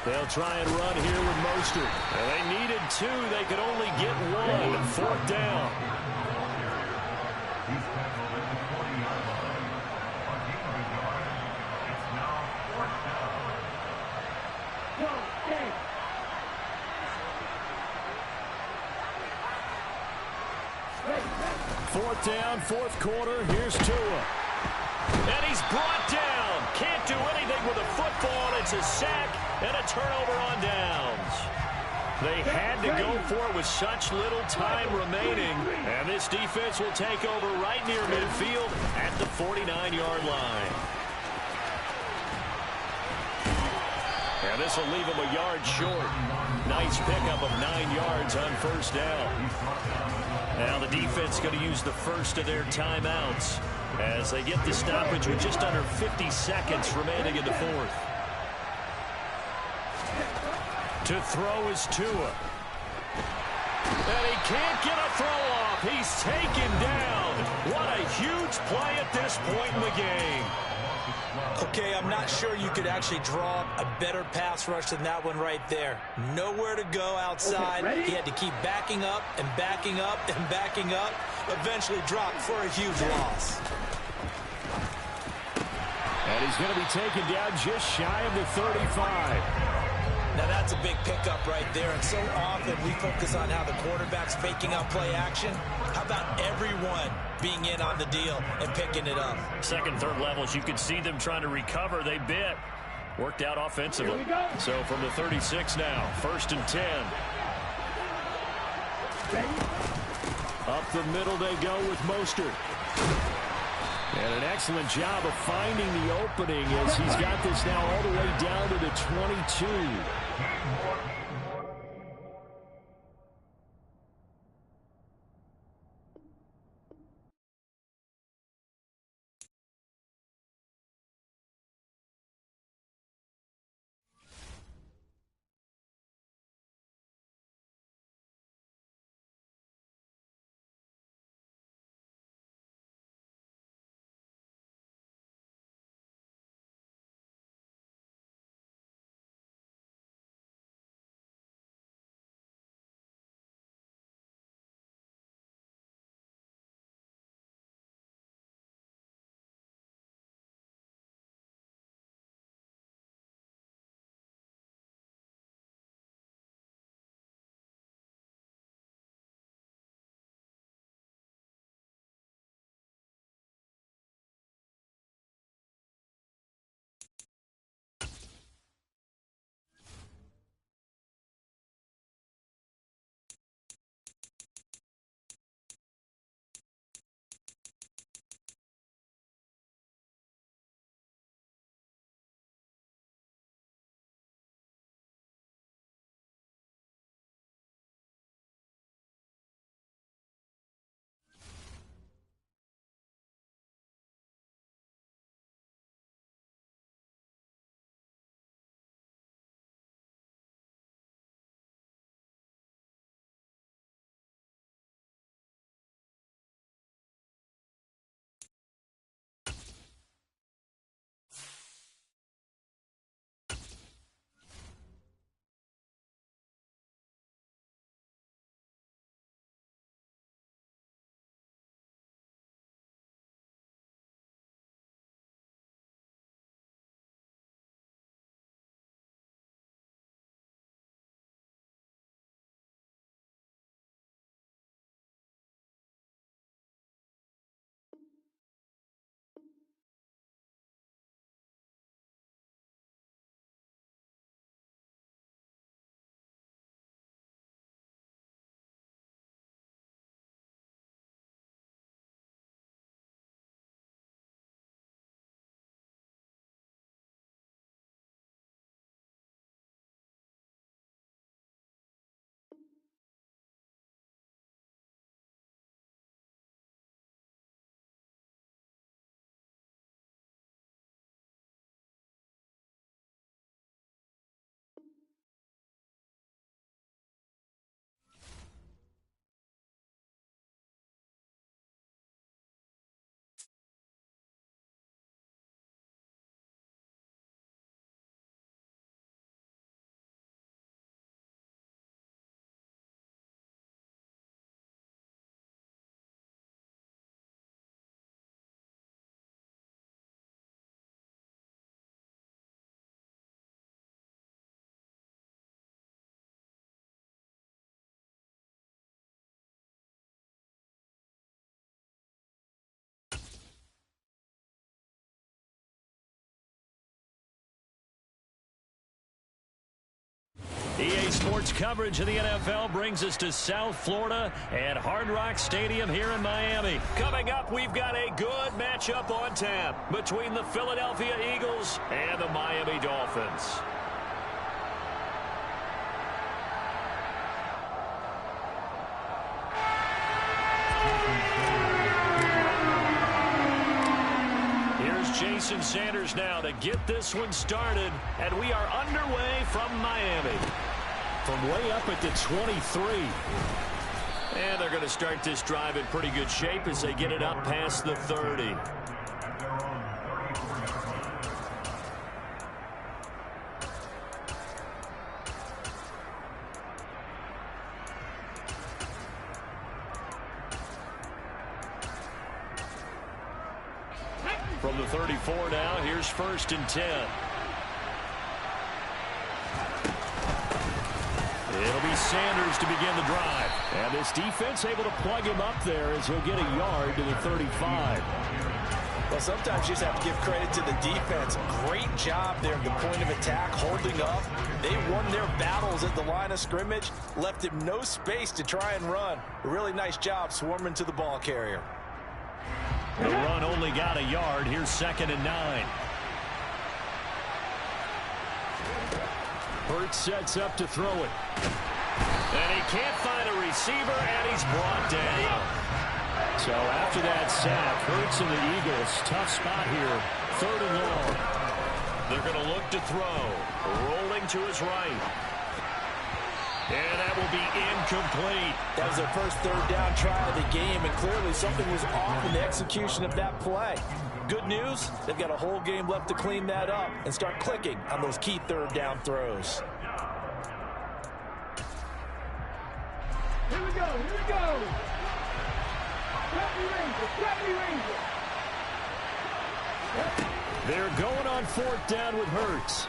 They'll try and run here with Mostert. And they needed 2. They could only get 1. 4th down. Fourth down, 4th quarter. Here's Tua. And he's brought down. Can't do anything with a football. It's a sack and a turnover on downs. They had to go for it with such little time remaining. And this defense will take over right near midfield at the 49-yard line. And this will leave them a yard short. Nice pickup of 9 yards on 1st down. Now the defense going to use the first of their timeouts as they get the stoppage with just under 50 seconds remaining in the 4th. To throw is Tua. And he can't get a throw off. He's taken down. What a huge play at this point in the game. Okay, I'm not sure you could actually draw a better pass rush than that one right there. Nowhere to go outside. He had to keep backing up and backing up and backing up. Eventually dropped for a huge loss. And he's going to be taken down just shy of the 35. Now that's a big pickup right there, and so often we focus on how the quarterback's faking out play action. How about everyone being in on the deal and picking it up? Second, third levels, you could see them trying to recover. They bit. Worked out offensively. So from the 36 now, 1st and 10. Up the middle they go with Mostert. And an excellent job of finding the opening as he's got this now all the way down to the 22. EA Sports coverage of the NFL brings us to South Florida at Hard Rock Stadium here in Miami. Coming up, we've got a good matchup on tap between the Philadelphia Eagles and the Miami Dolphins. Here's Jason Sanders now to get this one started, and we are underway from Miami. From way up at the 23. And they're going to start this drive in pretty good shape as they get it up past the 30. From the 34 now, here's 1st and 10. It'll be Sanders to begin the drive. And this defense able to plug him up there as he'll get a yard to the 35. Well, sometimes you just have to give credit to the defense. Great job there at the point of attack, holding up. They won their battles at the line of scrimmage, left him no space to try and run. A really nice job swarming to the ball carrier. The run only got a yard. Here's 2nd and 9. Hurts sets up to throw it. And he can't find a receiver, and he's brought down. So after that sack, Hurts and the Eagles, tough spot here. 3rd and long. They're going to look to throw. Rolling to his right. And that will be incomplete. That was their first 3rd down try of the game, and clearly something was off in the execution of that play. Good news, they've got a whole game left to clean that up and start clicking on those key 3rd down throws. Here we go, here we go. Gravity Ranger. They're going on 4th down with Hurts.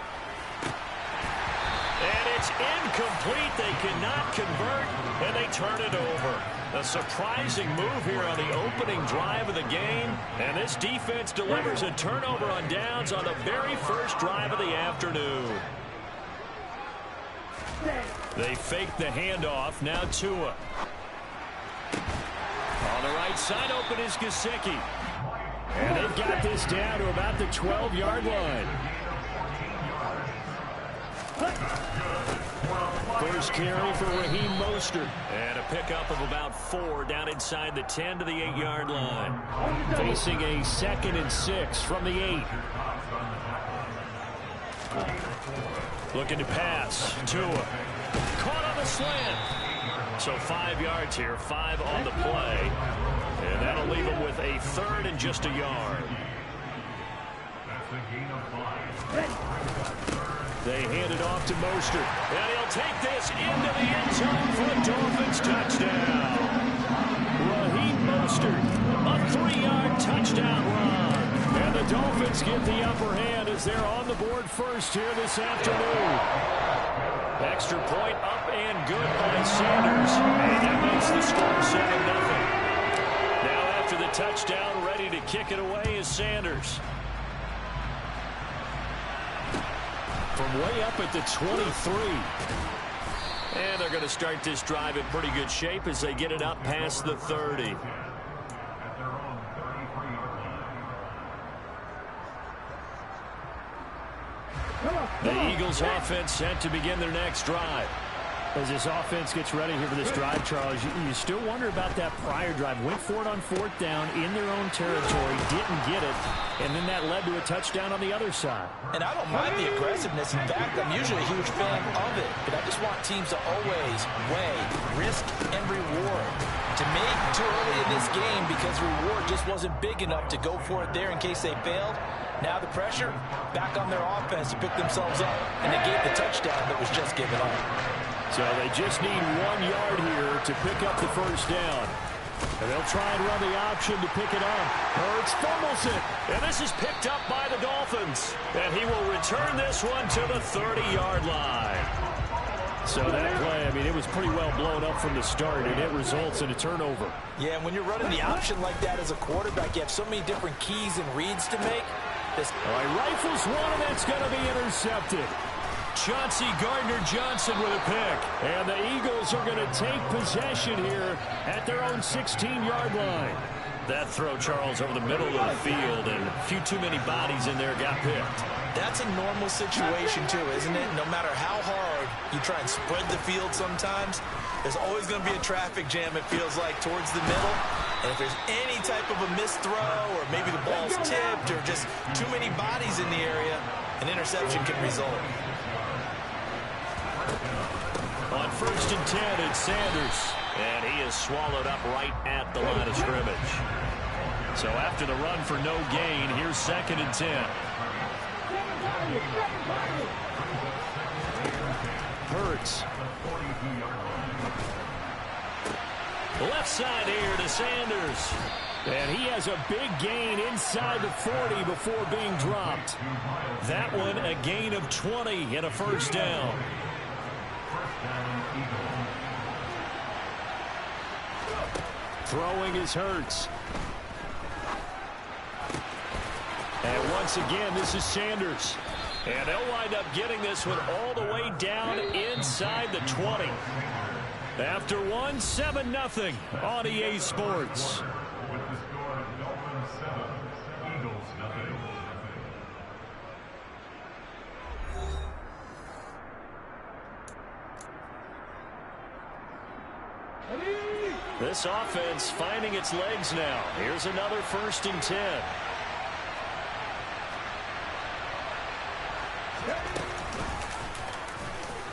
And it's incomplete. They cannot convert, and they turn it over. A surprising move here on the opening drive of the game. And this defense delivers a turnover on downs on the very first drive of the afternoon. They fake the handoff. Now Tua. On the right side, open is Gesicki. And they've got this down to about the 12-yard line. First carry for Raheem Mostert. And a pickup of about 4 down inside the 10 to the 8-yard line. Facing a 2nd and 6 from the 8. Looking to pass. Tua. Caught on the slant. So 5 yards here, 5 on the play. And that'll leave him with a 3rd and just a yard. That's a gain of 5. They hand it off to Mostert. And he'll take this into the end zone for a Dolphins touchdown. Raheem Mostert, a 3-yard touchdown run. And the Dolphins get the upper hand as they're on the board first here this afternoon. Extra point up and good by Sanders. And that makes the score 7-0. Now after the touchdown, ready to kick it away is Sanders. From way up at the 23. And they're going to start this drive in pretty good shape as they get it up past the 30. The Eagles offense set to begin their next drive. As this offense gets ready here for this drive, Charles, you still wonder about that prior drive. Went for it on 4th down in their own territory, didn't get it, and then that led to a touchdown on the other side. And I don't mind the aggressiveness. In fact, I'm usually a huge fan of it, but I just want teams to always weigh risk and reward. To me, too early in this game because reward just wasn't big enough to go for it there in case they failed. Now the pressure back on their offense to pick themselves up and negate the touchdown that was just given up. So they just need 1 yard here to pick up the first down. And they'll try and run the option to pick it up. Hurts fumbles it. And this is picked up by the Dolphins. And he will return this one to the 30-yard line. So that play, I mean, it was pretty well blown up from the start, and it results in a turnover. Yeah, and when you're running the option like that as a quarterback, you have so many different keys and reads to make. All right, rifles one, and it's going to be intercepted. Chauncey Gardner-Johnson with a pick. And the Eagles are going to take possession here at their own 16-yard line. That throw, Charles, over the middle of the field, and a few too many bodies in there got picked. That's a normal situation, too, isn't it? No matter how hard you try and spread the field sometimes, there's always going to be a traffic jam, it feels like, towards the middle. And if there's any type of a missed throw, or maybe the ball's tipped, or just too many bodies in the area, an interception can result. On 1st and 10, it's Sanders. And he is swallowed up right at the line of scrimmage. So after the run for no gain, here's 2nd and 10. Hurts. Left side here to Sanders. And he has a big gain inside the 40 before being dropped. That one a gain of 20 and a first down. Throwing is Hurts. And once again, this is Sanders. And they'll wind up getting this one all the way down inside the 20. After one, 7-0 on EA Sports. With the score of Dolphins 7, Eagles nothing. This offense finding its legs now. Here's another 1st and 10.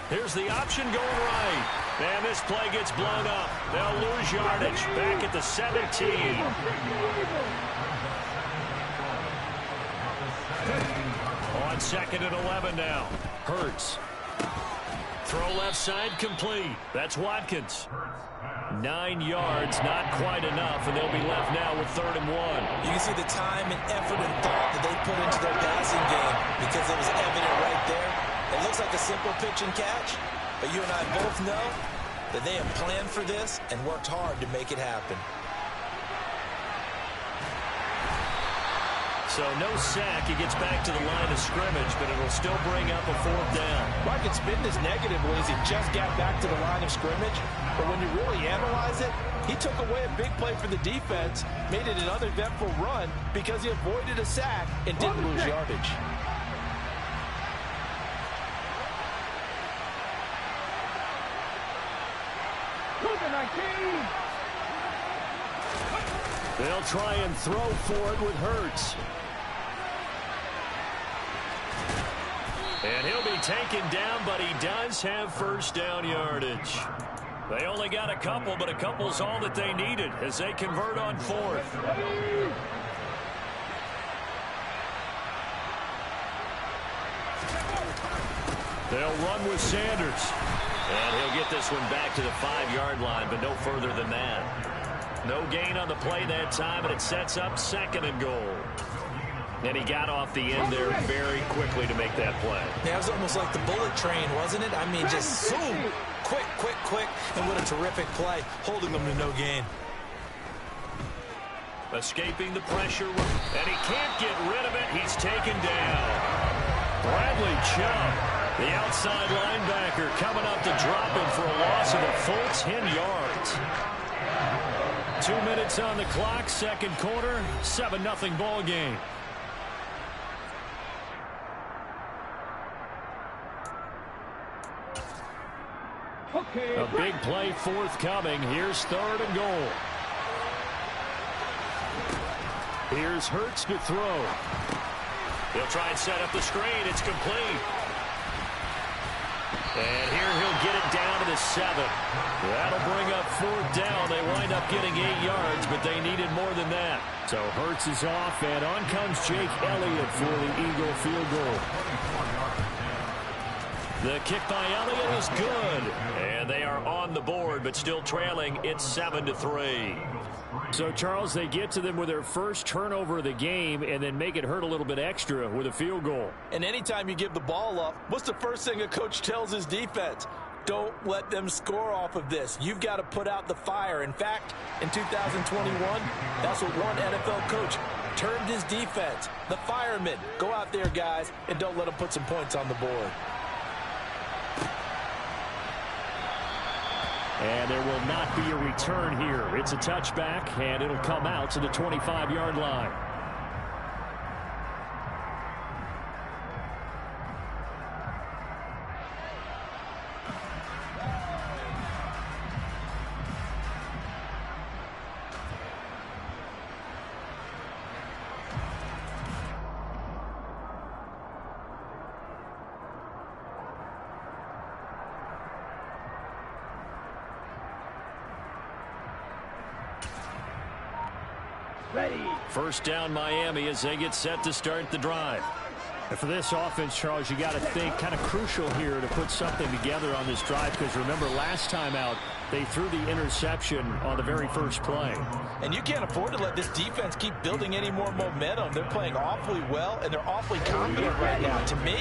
Here's the option going right. And this play gets blown up. They'll lose yardage back at the 17. On 2nd and 11 now. Hurts. Throw left side complete. That's Watkins. 9 yards, not quite enough, and they'll be left now with 3rd and 1. You can see the time and effort and thought that they put into their passing game because it was evident right there. It looks like a simple pitch and catch, but you and I both know that they have planned for this and worked hard to make it happen. So no sack. He gets back to the line of scrimmage, but it'll still bring up a 4th down. Mark can spin this negatively as he just got back to the line of scrimmage, but when you really analyze it, he took away a big play for the defense, made it an uneventful run because he avoided a sack and didn't lose yardage. They'll try and throw for it with Hurts. And he'll be taken down, but he does have 1st down yardage. They only got a couple, but a couple's all that they needed as they convert on 4th. They'll run with Sanders. And he'll get this one back to the 5-yard line, but no further than that. No gain on the play that time, and it sets up 2nd and goal. And he got off the end there very quickly to make that play. Yeah, it was almost like the bullet train, wasn't it? I mean, just zoom, quick, and what a terrific play, holding them to no gain. Escaping the pressure, and he can't get rid of it. He's taken down. Bradley Chubb, the outside linebacker, coming up to drop him for a loss of a full 10 yards. 2 minutes on the clock, 2nd quarter, 7-0 ball game. A big play forthcoming. Here's 3rd and goal. Here's Hurts to throw. He'll try and set up the screen. It's complete. And here he'll get it down to the 7. That'll bring up 4th down. They wind up getting 8 yards, but they needed more than that. So Hurts is off, and on comes Jake Elliott for the Eagle field goal. The kick by Elliott is good. And they are on the board, but still trailing. It's 7-3. So, Charles, they get to them with their 1st turnover of the game and then make it hurt a little bit extra with a field goal. And anytime you give the ball up, what's the first thing a coach tells his defense? Don't let them score off of this. You've got to put out the fire. In fact, in 2021, that's what one NFL coach termed his defense. The firemen. Go out there, guys, and don't let them put some points on the board. And there will not be a return here. It's a touchback, and it'll come out to the 25-yard line. First down Miami as they get set to start the drive. And for this offense, Charles, you got to think kind of crucial here to put something together on this drive, because remember last time out they threw the interception on the very first play. And you can't afford to let this defense keep building any more momentum. They're playing awfully well, and they're awfully confident right now. To me,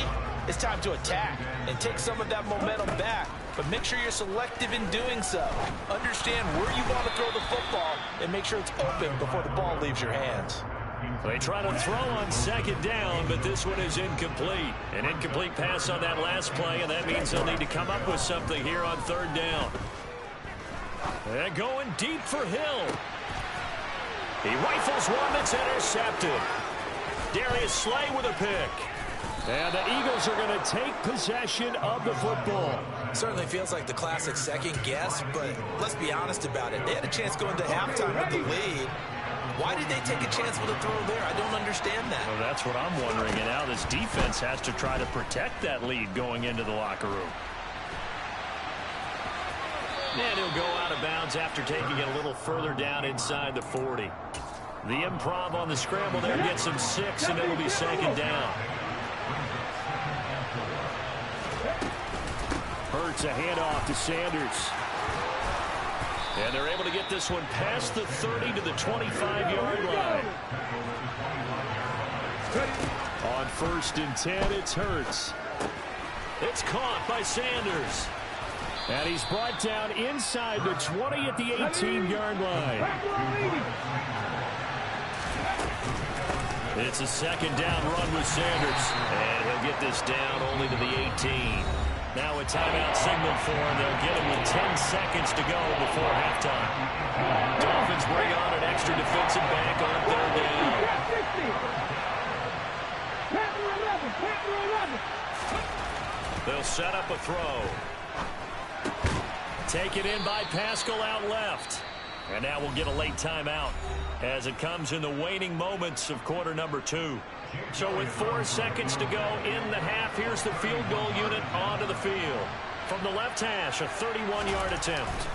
it's time to attack and take some of that momentum back. but make sure you're selective in doing so. Understand where you want to throw the football and make sure it's open before the ball leaves your hands. They try to throw on second down, but this one is incomplete. An incomplete pass on that last play, and that means they'll need to come up with something here on third down. And going deep for Hill. He rifles one that's intercepted. Darius Slay with a pick. And the Eagles are going to take possession of the football. Certainly feels like the classic second guess, but let's be honest about it. They had a chance going to halftime with the lead. Why did they take a chance with a throw there? I don't understand that. Well, that's what I'm wondering. And now this defense has to try to protect that lead going into the locker room. And he'll go out of bounds after taking it a little further down inside the 40. The improv on the scramble there gets him 6, and it'll be second down. Hurts a handoff to Sanders. And they're able to get this one past the 30 to the 25-yard line. On 1st and 10, it's Hurts. It's caught by Sanders. And he's brought down inside the 20 at the 18-yard line. It's a second down run with Sanders. And he'll get this down only to the 18. Now a timeout signal for him. They'll get him with 10 seconds to go before halftime. Dolphins bring on an extra defensive back on third down. They'll set up a throw. Taken in by Pascal out left. And now we'll get a late timeout as it comes in the waning moments of quarter number 2. So with 4 seconds to go in the half, here's the field goal unit onto the field. From the left hash, a 31-yard attempt.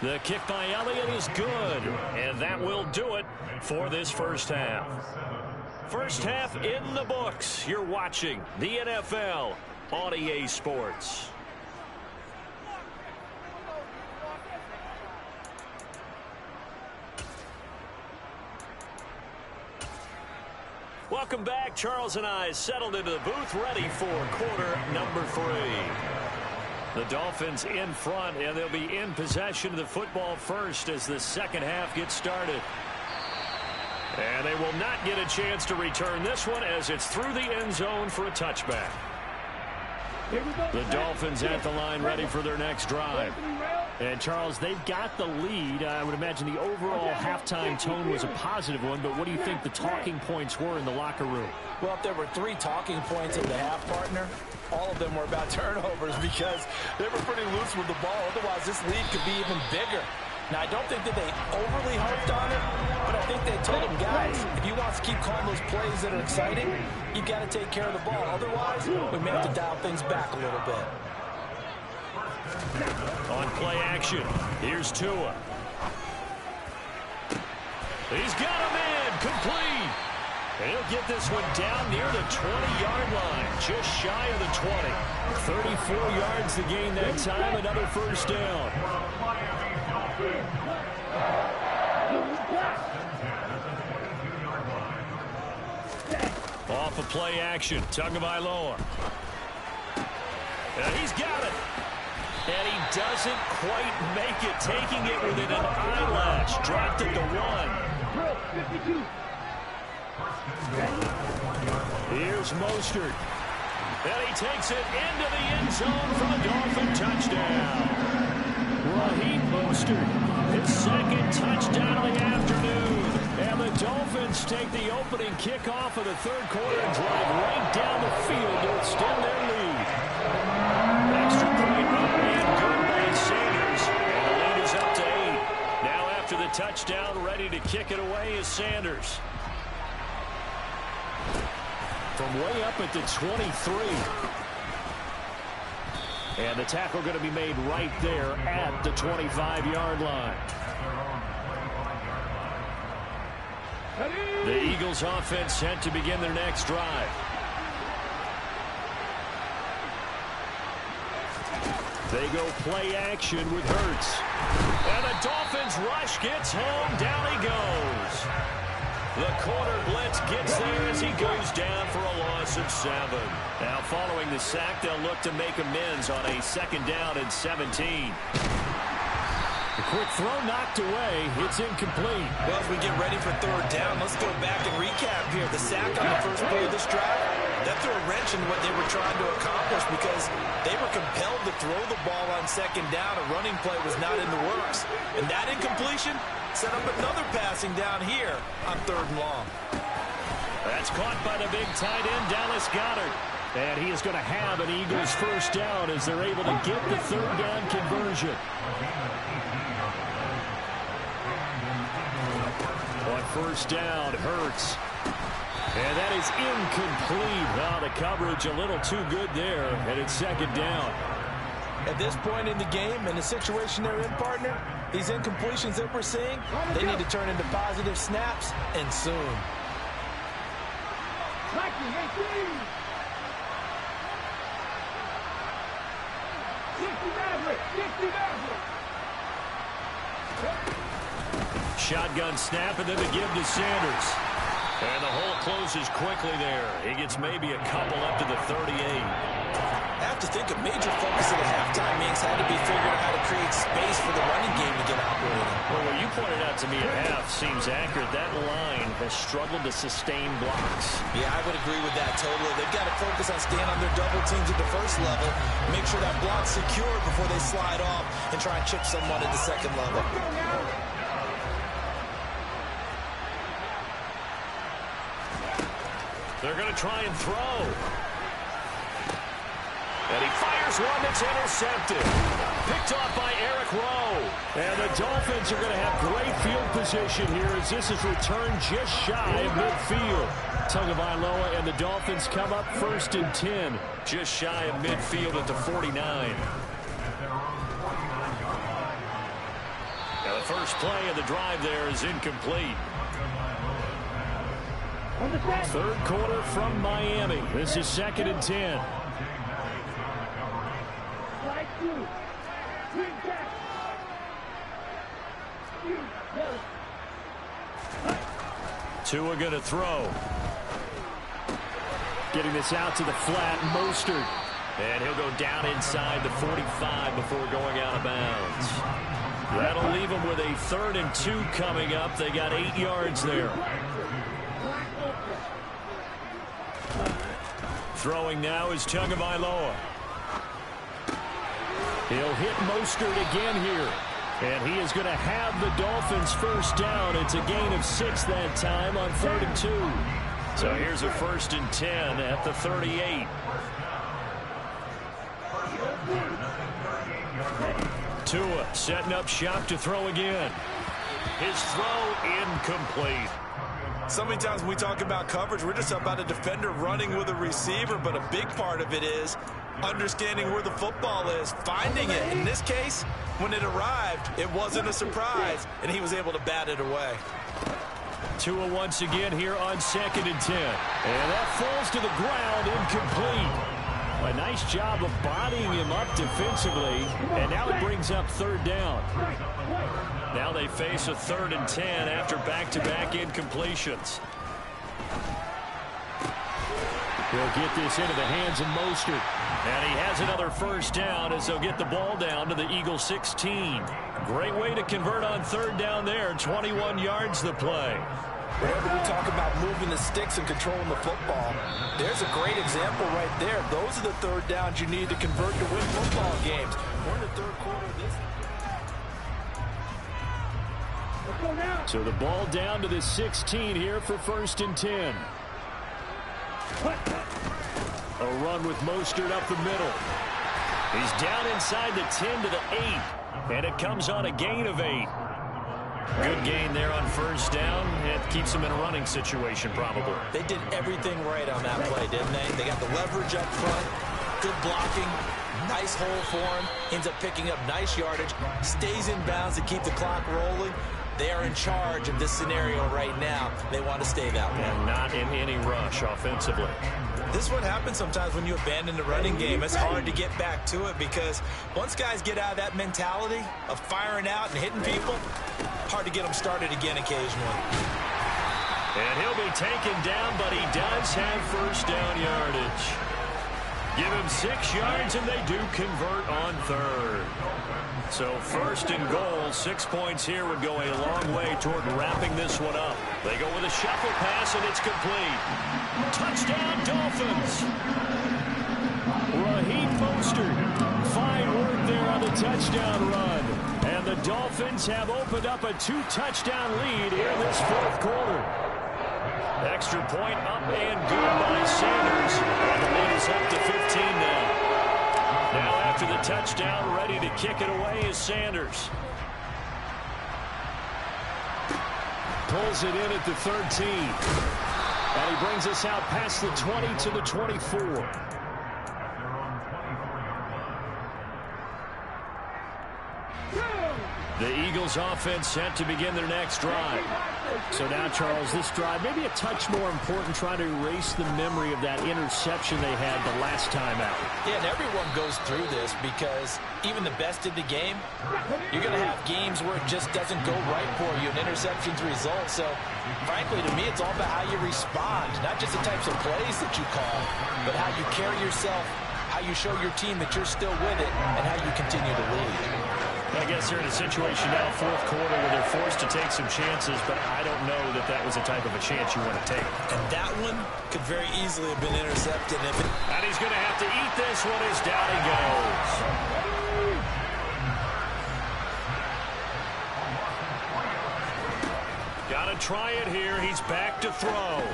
The kick by Elliott is good, and that will do it for this first half. First half in the books. You're watching the NFL on EA Sports. Welcome back. Charles and I settled into the booth, ready for quarter number 3. The Dolphins in front, and they'll be in possession of the football first as the second half gets started. And they will not get a chance to return this one as it's through the end zone for a touchback. The Dolphins at the line, ready for their next drive. And, Charles, they've got the lead. I would imagine the overall halftime tone was a positive one, but what do you think the talking points were in the locker room? Well, if there were 3 talking points in the half, partner, all of them were about turnovers because they were pretty loose with the ball. Otherwise, this lead could be even bigger. Now, I don't think that they overly harped on it, but I think they told them, guys, if you want to keep calling those plays that are exciting, you've got to take care of the ball. Otherwise, we may have to dial things back a little bit. On play action, here's Tua. He's got him in, complete. And he'll get this one down near the 20-yard line, just shy of the 20. 34 yards to gain that time, another first down. Off of play action, Tagovailoa. And he's got it. And he doesn't quite make it, taking it within an eyelash. Dropped it to 1. Here's Mostert. And he takes it into the end zone for the Dolphin touchdown. Raheem Mostert, his second touchdown of the afternoon. And the Dolphins take the opening kickoff of the third quarter and drive right down the field to extend their lead. Extra point up and good by Sanders. And the lead is up to 8. Now after the touchdown, ready to kick it away is Sanders. From way up at the 23. And the tackle going to be made right there at the 25-yard line. The Eagles offense set to begin their next drive. They go play action with Hurts. And the Dolphins rush gets home. Down he goes. The corner blitz gets there as he goes down for a loss of 7. Now following the sack, they'll look to make amends on a 2nd down and 17. The quick throw knocked away. It's incomplete. Well, as we get ready for 3rd down, let's go back and recap here. The sack on the first play of this drive, that threw a wrench in what they were trying to accomplish because they were compelled to throw the ball on 2nd down. A running play was not in the works. And that incompletion set up another passing down here on 3rd and long. That's caught by the big tight end, Dallas Goedert. And he is going to have an Eagles 1st down as they're able to get the 3rd down conversion. On 1st down, Hurts. And that is incomplete. Well, the coverage a little too good there, and it's 2nd down. At this point in the game, in the situation they're in, partner, these incompletions that we're seeing, they need to turn into positive snaps, and soon. Shotgun snap, and then the give to Sanders. And the hole closes quickly there. He gets maybe a couple up to the 38. I have to think a major focus of the halftime meetings had to be figuring out how to create space for the running game to get operating. Well, what you pointed out to me at half seems accurate. That line has struggled to sustain blocks. Yeah, I would agree with that totally. They've got to focus on staying on their double teams at the 1st level, make sure that block's secure before they slide off and try and chip someone at the 2nd level. They're going to try and throw. And he fires one that's intercepted. Picked off by Eric Rowe. And the Dolphins are going to have great field position here as this is returned just shy of midfield. Tagovailoa and the Dolphins come up 1st and 10. Just shy of midfield at the 49. Now the first play of the drive there is incomplete. 3rd quarter from Miami. This is 2nd and 10. Tua going to throw. Getting this out to the flat, Mostert. And he'll go down inside the 45 before going out of bounds. That'll leave him with a 3rd and 2 coming up. They got 8 yards there. Throwing now is Tagovailoa. He'll hit Mostert again here. And he is going to have the Dolphins 1st down. It's a gain of 6 that time on 3rd and 2. So here's a 1st and 10 at the 38. Tua setting up shop to throw again. His throw incomplete. So many times when we talk about coverage, we're just about a defender running with a receiver, but a big part of it is understanding where the football is, finding it. In this case, when it arrived, it wasn't a surprise, and he was able to bat it away. Tua once again here on 2nd and 10. And that falls to the ground, incomplete. A nice job of bodying him up defensively, and now it brings up 3rd down. Now they face a 3rd and 10 after back-to-back incompletions. He'll get this into the hands of Mostert. And he has another 1st down as they'll get the ball down to the Eagles 16. Great way to convert on 3rd down there. 21 yards the play. Whenever we talk about moving the sticks and controlling the football, there's a great example right there. Those are the 3rd downs you need to convert to win football games. We're in the 3rd quarter of this. So the ball down to the 16 here for 1st and 10. A run with Mostert up the middle. He's down inside the 10 to the 8. And it comes on a gain of 8. Good gain there on 1st down. It keeps them in a running situation probably. They did everything right on that play, didn't they? They got the leverage up front, good blocking, nice hole for him, ends up picking up nice yardage, stays in bounds to keep the clock rolling. They are in charge of this scenario right now. They want to stay that way. And not in any rush offensively. This is what happens sometimes when you abandon the running game. It's hard to get back to it because once guys get out of that mentality of firing out and hitting people, hard to get them started again occasionally. And he'll be taken down, but he does have first down yardage. Give him 6 yards, and they do convert on third. So first and goal, 6 points here would go a long way toward wrapping this one up. They go with a shuffle pass, and it's complete. Touchdown, Dolphins. Raheem Mostert. Fine work there on the touchdown run. And the Dolphins have opened up a 2-touchdown lead here in this fourth quarter. Extra point up and good by Sanders. And the lead is up to 15 now. Now after the touchdown, ready to kick it away is Sanders. Pulls it in at the 13. And he brings us out past the 20 to the 24. The Eagles offense set to begin their next drive. So now, Charles, this drive maybe a touch more important, trying to erase the memory of that interception they had the last time out. Yeah, and everyone goes through this because even the best in the game, you're going to have games where it just doesn't go right for you, and interceptions result. So, frankly, to me, it's all about how you respond, not just the types of plays that you call, but how you carry yourself, how you show your team that you're still with it, and how you continue to lead. I guess they're in a situation now, fourth quarter, where they're forced to take some chances, but I don't know that that was the type of a chance you want to take. And that one could very easily have been intercepted. And he's going to have to eat this one as down he goes. Got to try it here. He's back to throw.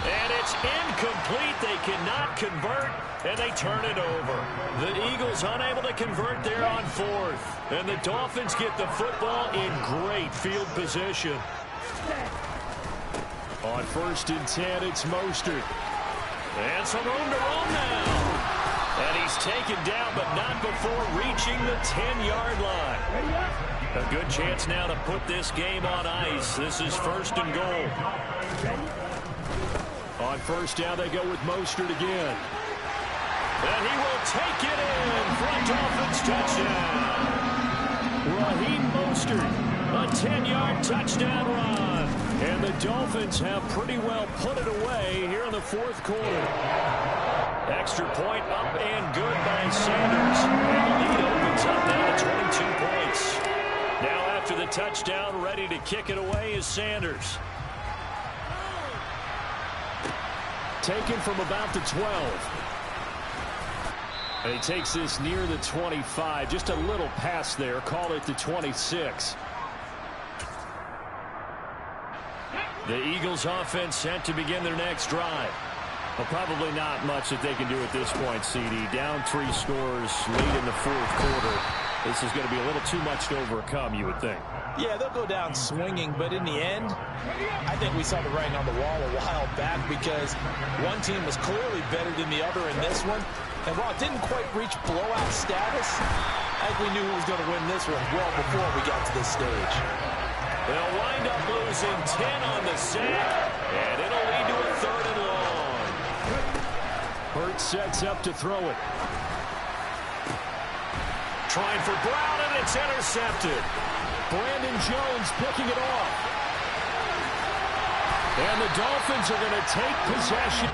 And it's incomplete. They cannot convert, and they turn it over. The Eagles unable to convert there on fourth. And the Dolphins get the football in great field position. On 1st and 10, it's Mostert. And some room to run now. And he's taken down, but not before reaching the 10-yard line. A good chance now to put this game on ice. This is 1st and goal. On 1st down, they go with Mostert again. And he will take it in for a Dolphins touchdown. Raheem Mostert, a 10-yard touchdown run. And the Dolphins have pretty well put it away here in the fourth quarter. Extra point up and good by Sanders. And the lead opens up now to 22 points. Now after the touchdown, ready to kick it away is Sanders. Taken from about the 12. And he takes this near the 25. Just a little pass there. Call it the 26. The Eagles offense set to begin their next drive. Well, probably not much that they can do at this point, CD. Down 3 scores late in the fourth quarter. This is going to be a little too much to overcome, you would think. Yeah, they'll go down swinging, but in the end, I think we saw the writing on the wall a while back because one team was clearly better than the other in this one. And while it didn't quite reach blowout status, I think we knew who was going to win this one well before we got to this stage. They'll wind up losing 10 on the sack, and it'll lead to a 3rd and long. Hurts sets up to throw it. Trying for Brown, and it's intercepted. Brandon Jones picking it off. And the Dolphins are going to take possession.